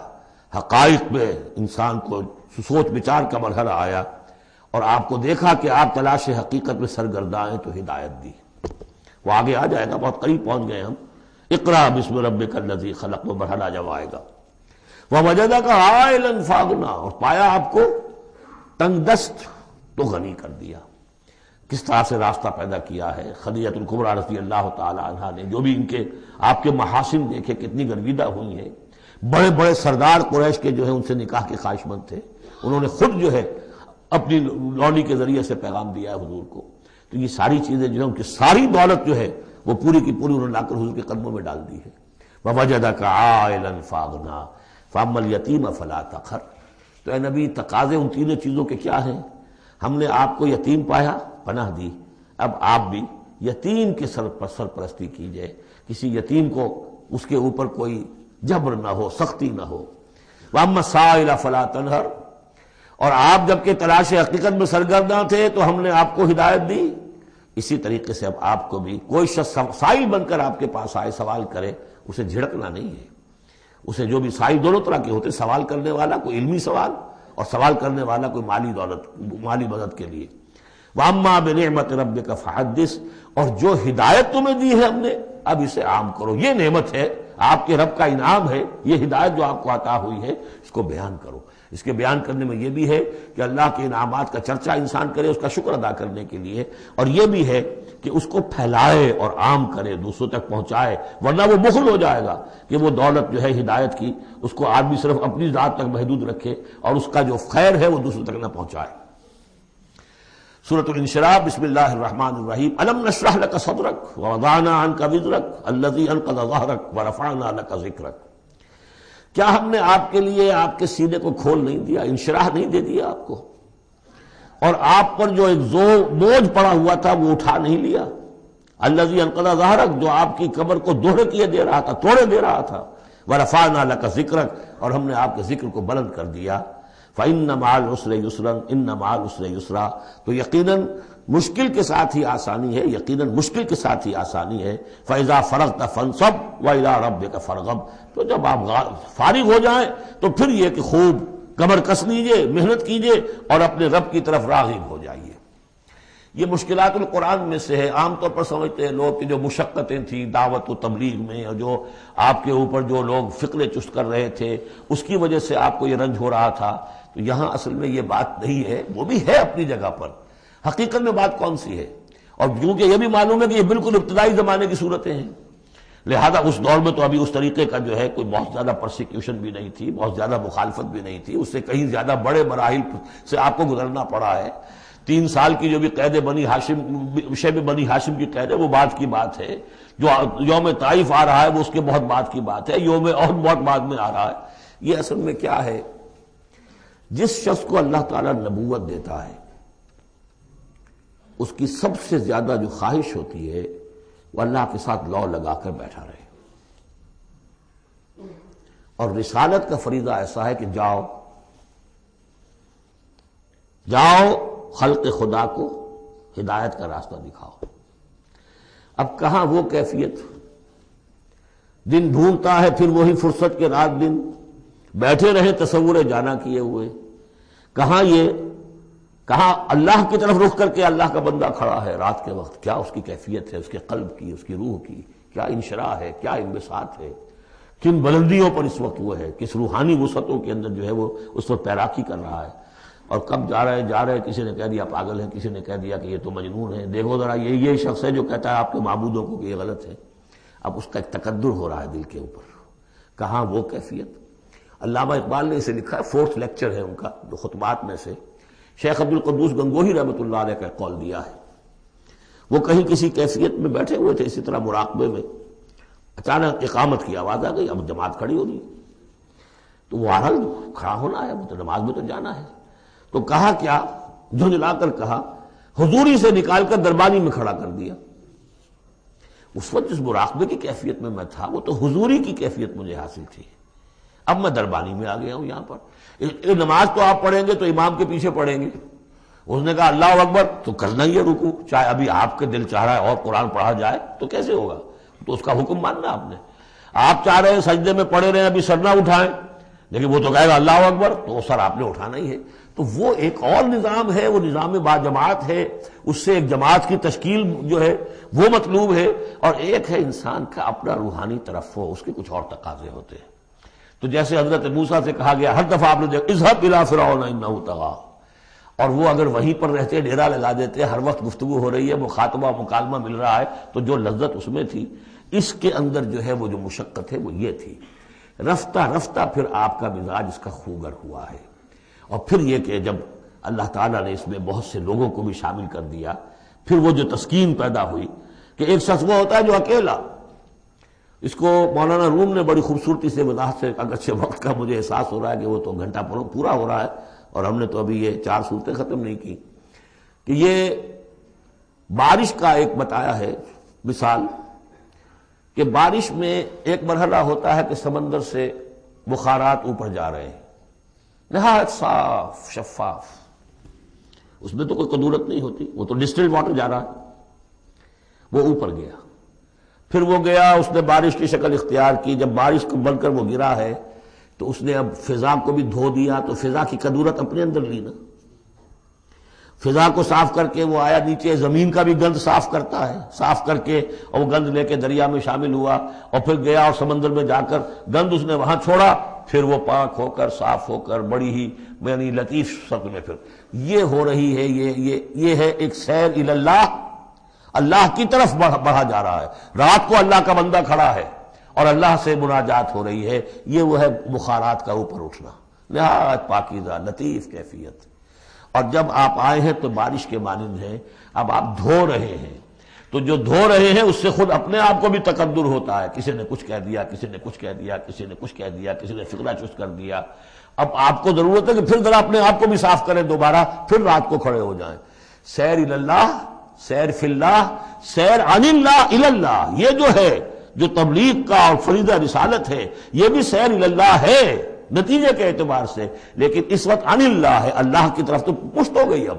حقائق میں انسان کو سوچ بچار کا مرحلہ آیا اور آپ کو دیکھا کہ آپ تلاش حقیقت میں سرگرداں ہیں تو ہدایت دی. وہ آگے آ جائے گا، بہت قریب پہنچ گئے ہم. اقرأ بسم ربک الذی خلق وہ مرحلہ جب آئے گا. ووجدک عائلا فاغنیٰ، اور پایا آپ کو تنگ دست تو غنی کر دیا. کس طرح سے راستہ پیدا کیا ہے. خدیجہ الکبریٰ رضی اللہ تعالی عنہا نے جو بھی ان کے آپ کے محاسن دیکھے کتنی گرویدہ ہوئی ہیں. بڑے بڑے سردار قریش کے جو ہے ان سے نکاح کے خواہش مند تھے، انہوں نے خود جو ہے اپنی لونی کے ذریعے سے پیغام دیا ہے حضور کو. تو یہ ساری چیزیں جو ہے ان کی ساری دولت جو ہے وہ پوری کی پوری انہوں نے لا کر حضور کے قدموں میں ڈال دی ہے. وَوَجَدَكَ عَائِلًا فَأَغْنَىٰ فَأَمَّا الْيَتِيمَ فَلَا تَقْهَرْ. تو اے نبی تقاضے ان تینوں چیزوں کے کیا ہیں؟ ہم نے آپ کو یتیم پایا، پناہ دی، اب آپ بھی یتیم کے سرپرستی کیجئے، کسی یتیم کو اس کے اوپر کوئی جبر نہ ہو، سختی نہ ہو. وَأَمَّا السَّائِلَ فَلَا تَنْهَرْ. اور آپ جب کہ تلاش حقیقت میں سرگرداں تھے تو ہم نے آپ کو ہدایت دی، اسی طریقے سے اب آپ کو بھی کوئی شخص سائل بن کر آپ کے پاس آئے، سوال کرے، اسے جھڑکنا نہیں ہے. اسے جو بھی سائل دونوں طرح کے ہوتے، سوال کرنے والا کوئی علمی سوال اور سوال کرنے والا کوئی مالی مدد کے لیے. وَأَمَّا بِنِعْمَةِ رَبِّكَ فَحَدِّثْ. اور جو ہدایت تمہیں دی ہے ہم نے اب اسے عام کرو، یہ نعمت ہے، آپ کے رب کا انعام ہے، یہ ہدایت جو آپ کو عطا ہوئی ہے اس کو بیان کرو. اس کے بیان کرنے میں یہ بھی ہے کہ اللہ کے انعامات کا چرچا انسان کرے اس کا شکر ادا کرنے کے لیے، اور یہ بھی ہے کہ اس کو پھیلائے اور عام کرے، دوسروں تک پہنچائے، ورنہ وہ بخل ہو جائے گا کہ وہ دولت جو ہے ہدایت کی اس کو آدمی صرف اپنی ذات تک محدود رکھے اور اس کا جو خیر ہے وہ دوسروں تک نہ پہنچائے. سورۃ الانشراح، بسم اللہ الرحمن الرحیم. الم نشرح لک صدرک ووضعنا عنک وزرک الذی انقض ظہرک ورفعنا لک ذکرک. کیا ہم نے آپ کے لیے آپ کے سینے کو کھول نہیں دیا، انشراح نہیں دے دیا آپ کو، اور آپ پر جو ایک بوجھ پڑا ہوا تھا وہ اٹھا نہیں لیا. الذی انقض ظہرک، جو آپ کی کمر کو دوہرے کیے دے رہا تھا، توڑے دے رہا تھا. ورفعنا لک ذکرک، اور ہم نے آپ کے ذکر کو بلند کر دیا. فإن مع العسر يسرا إن مع العسر يسرا. تو یقیناً مشکل کے ساتھ ہی آسانی ہے، یقیناً مشکل کے ساتھ ہی آسانی ہے. فإذا فرغت فانصب وإلى ربك فارغب. تو جب آپ فارغ ہو جائیں تو پھر یہ کہ خوب کمر کس لیجئے، محنت کیجئے اور اپنے رب کی طرف راغب ہو جائیے. یہ مشکلات القرآن میں سے ہے. عام طور پر سمجھتے ہیں لوگ کہ جو مشقتیں تھیں دعوت و تبلیغ میں، اور جو آپ کے اوپر جو لوگ فکرے چست کر رہے تھے اس کی وجہ سے آپ کو یہ رنج ہو رہا تھا. تو یہاں اصل میں یہ بات نہیں ہے، وہ بھی ہے اپنی جگہ پر. حقیقت میں بات کون سی ہے؟ اور کیونکہ یہ بھی معلوم ہے کہ یہ بالکل ابتدائی زمانے کی صورتیں ہیں، لہذا اس دور میں تو ابھی اس طریقے کا جو ہے کوئی بہت زیادہ پرسیکیوشن بھی نہیں تھی، بہت زیادہ مخالفت بھی نہیں تھی. اس سے کہیں زیادہ بڑے مراحل سے آپ کو گزرنا پڑا ہے. 3 سال کی جو بھی قید بنی ہاشم، شیب بنی ہاشم کی قید ہے، وہ بعد کی بات ہے. جو یوم طائف آ رہا ہے وہ اس کے بہت بعد کی بات ہے. یوم عہد بہت بعد میں آ رہا ہے. یہ اصل میں کیا ہے؟ جس شخص کو اللہ تعالیٰ نبوت دیتا ہے اس کی سب سے زیادہ جو خواہش ہوتی ہے وہ اللہ کے ساتھ لو لگا کر بیٹھا رہے. اور رسالت کا فریضہ ایسا ہے کہ جاؤ خلق خدا کو ہدایت کا راستہ دکھاؤ. اب کہاں وہ کیفیت؟ دن ڈھونڈتا ہے پھر وہی فرصت کے رات دن بیٹھے رہے تصور جانا کیے ہوئے. کہاں اللہ کی طرف رخ کر کے اللہ کا بندہ کھڑا ہے رات کے وقت. کیا اس کی کیفیت ہے، اس کے قلب کی، اس کی روح کی؟ کیا انشراح ہے، کیا انبساط ہے، کن بلندیوں پر اس وقت وہ ہے، کس روحانی وسعتوں کے اندر جو ہے وہ اس وقت تیراکی کر رہا ہے. اور کب جا رہے کسی نے کہہ دیا پاگل ہے، کسی نے کہہ دیا کہ یہ تو مجنون ہے. دیکھو ذرا یہ شخص ہے جو کہتا ہے آپ کے معبودوں کو کہ یہ غلط ہے. اب اس کا ایک تقدر ہو رہا ہے دل کے اوپر. کہاں وہ کیفیت؟ علامہ اقبال نے اسے لکھا ہے، 4th لیکچر ہے ان کا جو خطبات میں سے. شیخ عبد القدوس گنگوہی رحمۃ اللہ علیہ کا قول دیا ہے. وہ کہیں کسی کیفیت میں بیٹھے ہوئے تھے اسی طرح مراقبے میں، اچانک اقامت کی آواز آ گئی. اب جماعت کھڑی ہو رہی ہے تو وہ آرہا کھڑا ہونا ہے، تو نماز میں تو جانا ہے. تو کہا کیا؟ جھنجلا کر کہا، حضوری سے نکال کر دربانی میں کھڑا کر دیا. اس وقت جس مراقبے کی کیفیت میں میں تھا وہ تو حضوری کی کیفیت مجھے حاصل تھی. اب میں دربانی میں آ گیا ہوں. یہاں پر نماز تو آپ پڑھیں گے تو امام کے پیچھے پڑھیں گے. اس نے کہا اللہ اکبر تو کرنا ہی ہے رکوع، چاہے ابھی آپ کے دل چاہ رہا ہے اور قرآن پڑھا جائے تو کیسے ہوگا؟ تو اس کا حکم ماننا آپ نے. آپ چاہ رہے ہیں سجدے میں پڑے رہے ابھی سر نہ اٹھائیں، لیکن وہ تو کہے گا اللہ اکبر، تو سر آپ نے اٹھانا ہی ہے. تو وہ ایک اور نظام ہے، وہ نظام با جماعت ہے. اس سے ایک جماعت کی تشکیل جو ہے وہ مطلوب ہے، اور ایک ہے انسان کا اپنا روحانی طرف ہو، اس کے کچھ اور تقاضے ہوتے ہیں. تو جیسے حضرت موسیٰ سے کہا گیا، ہر دفعہ آپ نے دیکھا اذهب الى فرعون انه طغى، اور وہ اگر وہیں پر رہتے ڈیرا لگا دیتے، ہر وقت گفتگو ہو رہی ہے، مخاطبہ مکالمہ مل رہا ہے، تو جو لذت اس میں تھی، اس کے اندر جو ہے وہ جو مشقت ہے وہ یہ تھی رفتہ رفتہ پھر آپ کا مزاج اس کا خوگر ہوا ہے. اور پھر یہ کہ جب اللہ تعالیٰ نے اس میں بہت سے لوگوں کو بھی شامل کر دیا، پھر وہ جو تسکین پیدا ہوئی کہ ایک شخص وہ ہوتا ہے جو اکیلا. اس کو مولانا روم نے بڑی خوبصورتی سے وضاحت سے، اگرچہ وقت کا مجھے احساس ہو رہا ہے کہ وہ تو گھنٹہ پورا ہو رہا ہے اور ہم نے تو ابھی یہ 4 صورتیں ختم نہیں کی، کہ یہ بارش کا ایک بتایا ہے مثال کہ بارش میں ایک مرحلہ ہوتا ہے کہ سمندر سے بخارات اوپر جا رہے ہیں، نہایت صاف شفاف، اس میں تو کوئی کدورت نہیں ہوتی، وہ تو ڈسٹلڈ واٹر جا رہا ہے. وہ اوپر گیا، پھر وہ گیا، اس نے بارش کی شکل اختیار کی. جب بارش کو بن کر وہ گرا ہے تو اس نے اب فضا کو بھی دھو دیا، تو فضا کی کدورت اپنے اندر لی نا. فضا کو صاف کر کے وہ آیا نیچے، زمین کا بھی گند صاف کرتا ہے، صاف کر کے اور وہ گند لے کے دریا میں شامل ہوا، اور پھر گیا اور سمندر میں جا کر گند اس نے وہاں چھوڑا، پھر وہ پاک ہو کر صاف ہو کر بڑی ہی یعنی لطیف شکل میں پھر یہ ہو رہی ہے. یہ ہے ایک سیر الی اللہ، اللہ کی طرف بڑھا جا رہا ہے. رات کو اللہ کا بندہ کھڑا ہے اور اللہ سے مناجات ہو رہی ہے. یہ وہ ہے بخارات کا اوپر اٹھنا، نہایت پاکیزہ لطیف کیفیت. اور جب آپ آئے ہیں تو بارش کے مانند ہیں، اب آپ دھو رہے ہیں، تو جو دھو رہے ہیں اس سے خود اپنے آپ کو بھی تقدر ہوتا ہے. کسی نے کچھ کہہ دیا، کسی نے کچھ کہہ دیا، کسی نے کچھ کہہ دیا، کسی نے فکرہ چست کر دیا. اب آپ کو ضرورت ہے کہ پھر ذرا اپنے آپ کو بھی صاف کریں دوبارہ، پھر رات کو کھڑے ہو جائیں. سیر الی اللہ، سیر فی اللہ، سیر عن اللہ الی اللہ، یہ جو ہے جو تبلیغ کا اور فریضہ رسالت ہے، یہ بھی سیر الی اللہ ہے نتیجے کے اعتبار سے، لیکن اس وقت عن اللہ ہے، اللہ کی طرف تو پشت ہو گئی. اب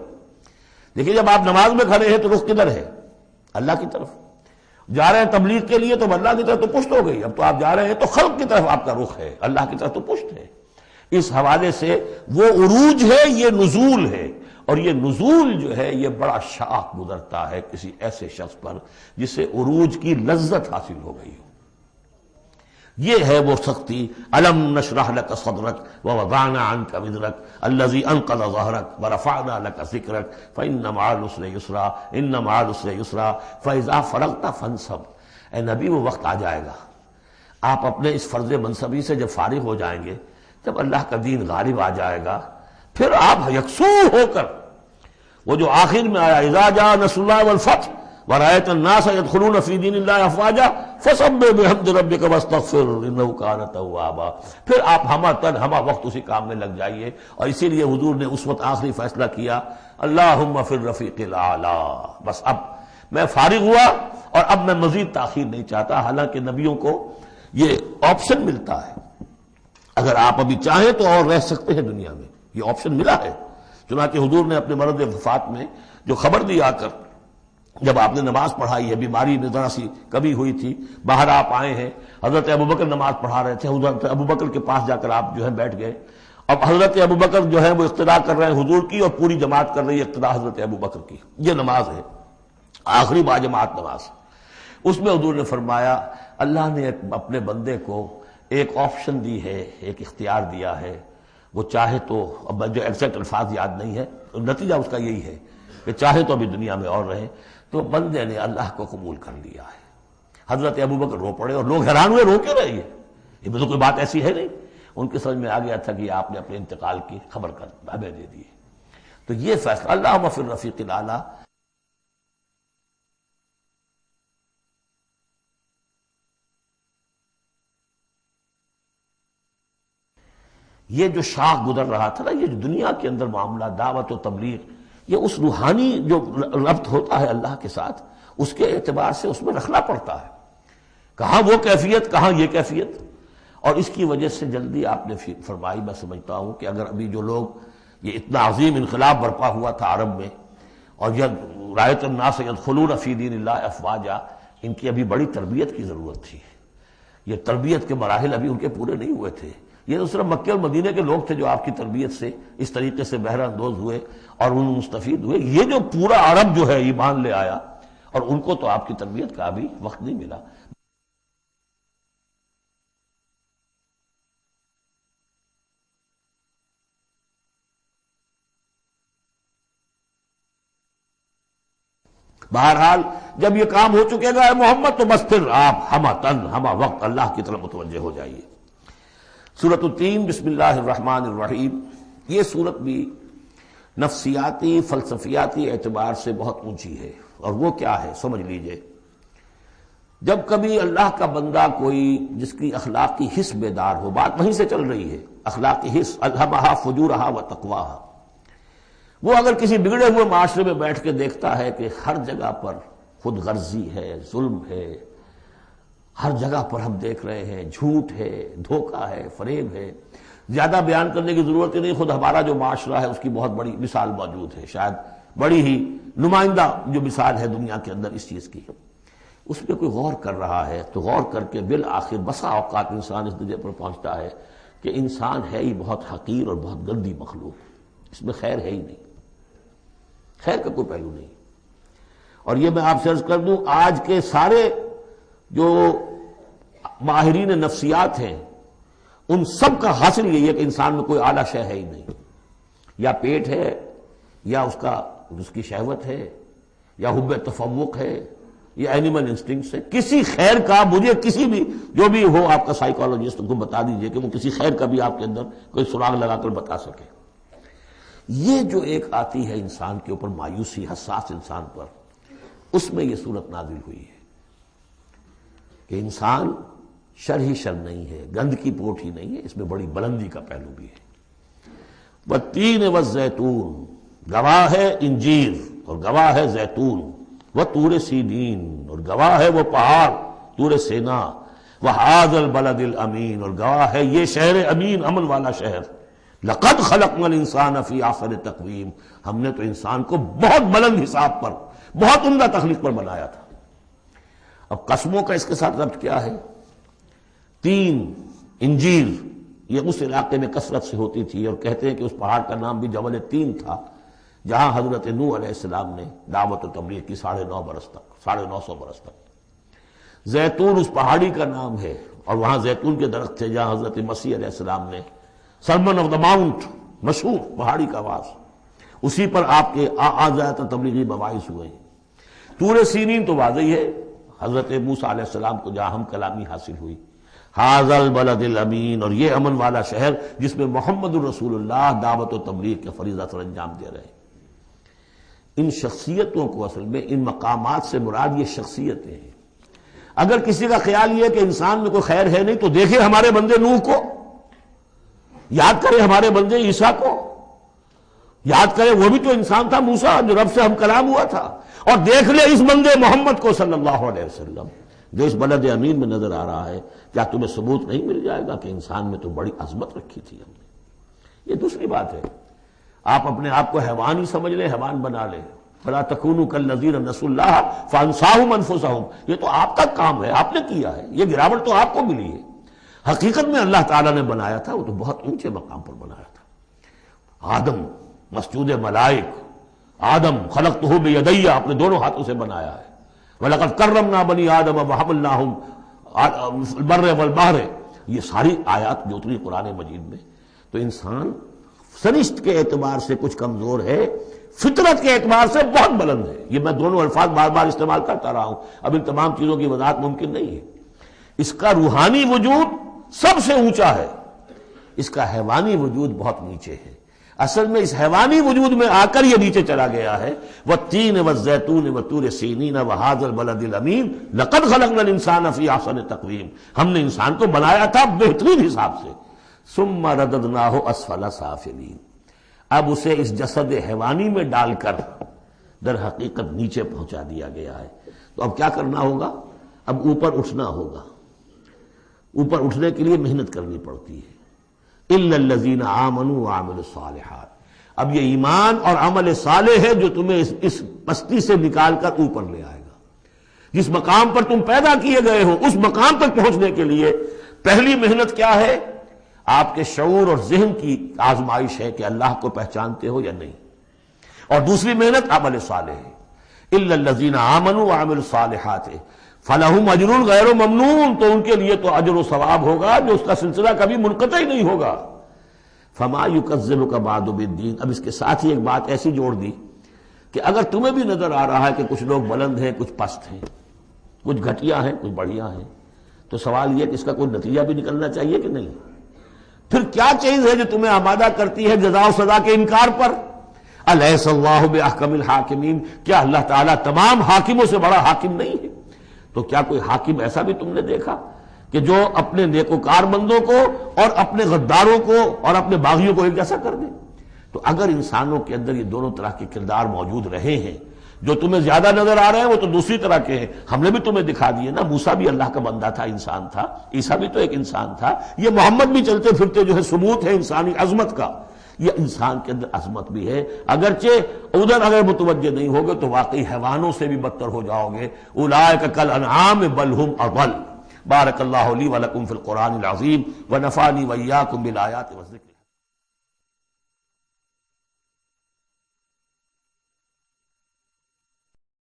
دیکھیے جب آپ نماز میں کھڑے ہیں تو رخ کدھر ہے؟ اللہ کی طرف. جا رہے ہیں تبلیغ کے لیے تو اللہ کی طرف تو پشت ہو گئی. اب تو آپ جا رہے ہیں تو خلق کی طرف آپ کا رخ ہے، اللہ کی طرف تو پشت ہے. اس حوالے سے وہ عروج ہے، یہ نزول ہے. اور یہ نزول جو ہے یہ بڑا شاق گزرتا ہے کسی ایسے شخص پر جسے عروج کی لذت حاصل ہو گئی ہو. یہ ہے وہ سختی. الم نشرح لک صدرک ووضعنا عنک وزرک الذی انقض ظہرک ورفعنا لک ذکرک فإن مع العسر یسرا ان مع العسر یسرا فإذا فرغت فانصب. اے نبی وہ وقت آ جائے گا، آپ اپنے اس فرض منصبی سے جب فارغ ہو جائیں گے، جب اللہ کا دین غالب آ جائے گا، پھر آپ یکسو ہو کر وہ جو آخر میں آیا اذا جاء نصر اللہ والفتح ورأيت الناس يدخلون في دين الله افواجا فسبح بحمد ربك واستغفر انه كان توابا. پھر آپ ہمہ وقت اسی کام میں لگ جائیے. اور اسی لیے حضور نے اس وقت آخری فیصلہ کیا، اللہم فی الرفیق الاعلی. بس اب میں فارغ ہوا اور اب میں مزید تاخیر نہیں چاہتا. حالانکہ نبیوں کو یہ آپشن ملتا ہے، اگر آپ ابھی چاہیں تو اور رہ سکتے ہیں دنیا میں، یہ آپشن ملا ہے. چنانچہ حضور نے اپنے مرض وفات میں جو خبر دی آ کر، جب آپ نے نماز پڑھائی ہے، بیماری میں ذرا سی کمی ہوئی تھی، باہر آپ آئے ہیں، حضرت ابوبکر نماز پڑھا رہے تھے، حضرت ابوبکر کے پاس جا کر آپ جو ہے بیٹھ گئے. اب حضرت ابوبکر جو ہے وہ اقتدا کر رہے ہیں حضور کی، اور پوری جماعت کر رہی ہے اقتدا حضرت ابوبکر کی. یہ نماز ہے، آخری باجماعت نماز. اس میں حضور نے فرمایا اللہ نے اپنے بندے کو ایک آپشن دی ہے، ایک اختیار دیا ہے. وہ چاہے تو، اب جو ایگزیکٹ الفاظ یاد نہیں ہے، نتیجہ اس کا یہی ہے کہ چاہے تو ابھی دنیا میں اور رہے. تو بندے نے اللہ کو قبول کر لیا ہے. حضرت ابوبکر رو پڑے اور لوگ حیران ہوئے، رو کیوں رہی ہے، یہ تو کوئی بات ایسی ہے نہیں. ان کی سمجھ میں آ گیا تھا کہ آپ نے اپنے انتقال کی خبر کر ہمیں دے دی. تو یہ فیصلہ اللہم فی الرفیق الاعلی. یہ جو شاخ گزر رہا تھا نا، یہ جو دنیا کے اندر معاملہ دعوت و تبلیغ، یہ اس روحانی جو ربط ہوتا ہے اللہ کے ساتھ، اس کے اعتبار سے اس میں رکھنا پڑتا ہے. کہاں وہ کیفیت، کہاں یہ کیفیت. اور اس کی وجہ سے جلدی آپ نے فرمائی، میں سمجھتا ہوں کہ اگر ابھی جو لوگ، یہ اتنا عظیم انقلاب برپا ہوا تھا عرب میں، اور یہ رأیت الناس يدخلون فی دین اللہ افواجا، ان کی ابھی بڑی تربیت کی ضرورت تھی. یہ تربیت کے مراحل ابھی ان کے پورے نہیں ہوئے تھے. یہ تو صرف مکے اور مدینے کے لوگ تھے جو آپ کی تربیت سے اس طریقے سے بہرہ اندوز ہوئے اور ان مستفید ہوئے. یہ جو پورا عرب جو ہے ایمان لے آیا، اور ان کو تو آپ کی تربیت کا بھی وقت نہیں ملا. بہرحال جب یہ کام ہو چکے گا اے محمد، تو بس پھر آپ ہمہ تن ہمہ وقت اللہ کی طرف متوجہ ہو جائیے. سورۃ التین بسم اللہ الرحمن الرحیم، یہ سورت بھی نفسیاتی فلسفیاتی اعتبار سے بہت اونچی ہے، اور وہ کیا ہے سمجھ لیجئے۔ جب کبھی اللہ کا بندہ کوئی جس کی اخلاقی حس بیدار ہو، بات وہیں سے چل رہی ہے، اخلاقی حس، الہمہا فجورہا و تقواہا، وہ اگر کسی بگڑے ہوئے معاشرے میں بیٹھ کے دیکھتا ہے کہ ہر جگہ پر خود غرضی ہے، ظلم ہے، ہر جگہ پر ہم دیکھ رہے ہیں جھوٹ ہے، دھوکہ ہے، فریب ہے، زیادہ بیان کرنے کی ضرورت ہی نہیں، خود ہمارا جو معاشرہ ہے اس کی بہت بڑی مثال موجود ہے، شاید بڑی ہی نمائندہ جو مثال ہے دنیا کے اندر اس چیز کی، اس پہ کوئی غور کر رہا ہے تو غور کر کے بالآخر بسا اوقات انسان اس درجے پر پہنچتا ہے کہ انسان ہے ہی بہت حقیر اور بہت گندی مخلوق، اس میں خیر ہے ہی نہیں، خیر کا کوئی پہلو نہیں۔ اور یہ میں آپ سے عرض کر دوں، آج کے سارے جو ماہرین نفسیات ہیں ان سب کا حاصل یہی ہے کہ انسان میں کوئی اعلیٰ شے ہے ہی نہیں، یا پیٹ ہے، یا اس کی شہوت ہے، یا حب تفوق ہے، یا اینیمل انسٹنکٹس ہے، کسی خیر کا مجھے کسی بھی جو بھی ہو آپ کا سائیکالوجسٹ کو بتا دیجئے کہ وہ کسی خیر کا بھی آپ کے اندر کوئی سراغ لگا کر بتا سکے۔ یہ جو ایک آتی ہے انسان کے اوپر مایوسی، حساس انسان پر، اس میں یہ صورت نازل ہوئی ہے کہ انسان شر ہی شر نہیں ہے، گند کی پوٹ ہی نہیں ہے، اس میں بڑی بلندی کا پہلو بھی ہے۔ والتین والزیتون، گواہ ہے انجیر اور گواہ ہے زیتون، وطور سینین، اور گواہ ہے وہ پہاڑ طور سینا، وہذا البلد الامین، اور گواہ ہے یہ شہر امین، امن والا شہر۔ لقد خلقنا الانسان فی احسن تقویم، ہم نے تو انسان کو بہت بلند حساب پر، بہت عمدہ تخلیق پر بنایا تھا۔ اب قسموں کا اس کے ساتھ ربط کیا ہے؟ تین، انجیر، یہ اس علاقے میں کثرت سے ہوتی تھی، اور کہتے ہیں کہ اس پہاڑ کا نام بھی جبل تین تھا، جہاں حضرت نوح علیہ السلام نے دعوت و تبلیغ کی 9.5 برس تک، 950 برس تک۔ زیتون اس پہاڑی کا نام ہے، اور وہاں زیتون کے درخت تھے جہاں حضرت مسیح علیہ السلام نے سرمن آف دا ماؤنٹ، مشہور پہاڑی کا آواز، اسی پر آپ کے زیادہ تبلیغی مباحث ہوئے ہیں۔ طور سینین تو واضح ہے، حضرت موسیٰ علیہ السلام کو جہاں ہم کلامی حاصل ہوئی۔ ھذا البلد الامین، اور یہ امن والا شہر جس میں محمد الرسول اللہ دعوت و تبلیغ کے فریضہ سر انجام دے رہے ہیں۔ ان شخصیتوں کو، اصل میں ان مقامات سے مراد یہ شخصیتیں ہیں۔ اگر کسی کا خیال یہ کہ انسان میں کوئی خیر ہے نہیں تو دیکھیں ہمارے بندے نوح کو، یاد کریں ہمارے بندے عیسیٰ کو، یاد کریں وہ بھی تو انسان تھا، موسیٰ جو رب سے ہم کلام ہوا تھا، اور دیکھ لیں اس بندے محمد کو صلی اللہ علیہ وسلم جو اس بلد امین میں نظر آ رہا ہے۔ کیا تمہیں ثبوت نہیں مل جائے گا کہ انسان میں تو بڑی عظمت رکھی تھی ہم نے؟ یہ دوسری بات ہے، آپ اپنے آپ کو حیوان ہی سمجھ لیں، حیوان بنا لیں۔ فَلَا تَكُونُوا كَالَّذِينَ نَسُوا اللَّهَ فَأَنسَاهُمْ أَنفُسَهُمْ، یہ تو آپ کا کام ہے، آپ نے کیا ہے، یہ گراوٹ تو آپ کو ملی ہے۔ حقیقت میں اللہ تعالیٰ نے بنایا تھا، وہ تو بہت اونچے مقام پر بنایا تھا۔ آدم مسجود ملائک، آدم خلقتہ بیدی، اپنے دونوں ہاتھوں سے بنایا ہے۔ وَلَقَدْ كَرَّمْنَا بَنِي آدَمَ وَحَمَلْنَاهُمْ الْبَرَّ وَالْبَحْرَ، یہ ساری آیات جو اتری قرآن مجید میں، تو انسان سرشت کے اعتبار سے کچھ کمزور ہے، فطرت کے اعتبار سے بہت بلند ہے۔ یہ میں دونوں الفاظ بار بار استعمال کرتا رہا ہوں، اب ان تمام چیزوں کی وضاحت ممکن نہیں ہے۔ اس کا روحانی وجود سب سے اونچا ہے، اس کا حیوانی وجود بہت نیچے ہے۔ اصل میں اس حیوانی وجود میں آ کر یہ نیچے چلا گیا ہے۔ والتین والزیتون وطور سینین وھذا البلد الامین لقد خلقنا الانسان فی احسن تقویم، ہم نے انسان کو بنایا تھا بہترین حساب سے۔ ثم رددناہ اسفل سافلین، اب اسے اس جسد حیوانی میں ڈال کر در حقیقت نیچے پہنچا دیا گیا ہے۔ تو اب کیا کرنا ہوگا؟ اب اوپر اٹھنا ہوگا۔ اوپر اٹھنے کے لیے محنت کرنی پڑتی ہے۔ الا الذین آمنوا وعملوا الصالحات، اب یہ ایمان اور عمل صالح ہے جو تمہیں اس پستی سے نکال کر اوپر لے آئے گا۔ جس مقام پر تم پیدا کیے گئے ہو اس مقام تک پہنچنے کے لیے پہلی محنت کیا ہے؟ آپ کے شعور اور ذہن کی آزمائش ہے کہ اللہ کو پہچانتے ہو یا نہیں، اور دوسری محنت عمل صالح ہے۔ الا الذین آمنوا وعملوا الصالحات فلہم اجر غیر ممنون، تو ان کے لیے تو اجر و ثواب ہوگا جو اس کا سلسلہ کبھی منقطع ہی نہیں ہوگا۔ فما یکذبک بعد بالدین، اب اس کے ساتھ ہی ایک بات ایسی جوڑ دی کہ اگر تمہیں بھی نظر آ رہا ہے کہ کچھ لوگ بلند ہیں، کچھ پست ہیں، کچھ گھٹیا ہیں، کچھ بڑھیا ہیں، تو سوال یہ کہ اس کا کوئی نتیجہ بھی نکلنا چاہیے کہ نہیں؟ پھر کیا چیز ہے جو تمہیں آمادہ کرتی ہے جزا و سزا کے انکار پر؟ الیس اللہ باحکم الحاکمین، کیا اللہ تعالیٰ تمام حاکموں سے بڑا حاکم نہیں ہے؟ تو کیا کوئی حاکم ایسا بھی تم نے دیکھا کہ جو اپنے نیکوکار بندوں کو اور اپنے غداروں کو اور اپنے باغیوں کو ایک جیسا کر دے؟ تو اگر انسانوں کے اندر یہ دونوں طرح کے کردار موجود رہے ہیں، جو تمہیں زیادہ نظر آ رہے ہیں وہ تو دوسری طرح کے ہیں، ہم نے بھی تمہیں دکھا دیے نا، موسیٰ بھی اللہ کا بندہ تھا، انسان تھا، عیسیٰ بھی تو ایک انسان تھا، یہ محمد بھی چلتے پھرتے جو ہے ثبوت ہے انسانی عظمت کا، یہ انسان کے اندر عظمت بھی ہے۔ اگرچہ ادھر اگر متوجہ نہیں ہوگے تو واقعی حیوانوں سے بھی بدتر ہو جاؤ گے، اولئک کالانعام بل ہم اضل۔ بارک اللہ لی ولکم فی القرآن العظیم ونفعنی وإیاکم بالآیات والذکر۔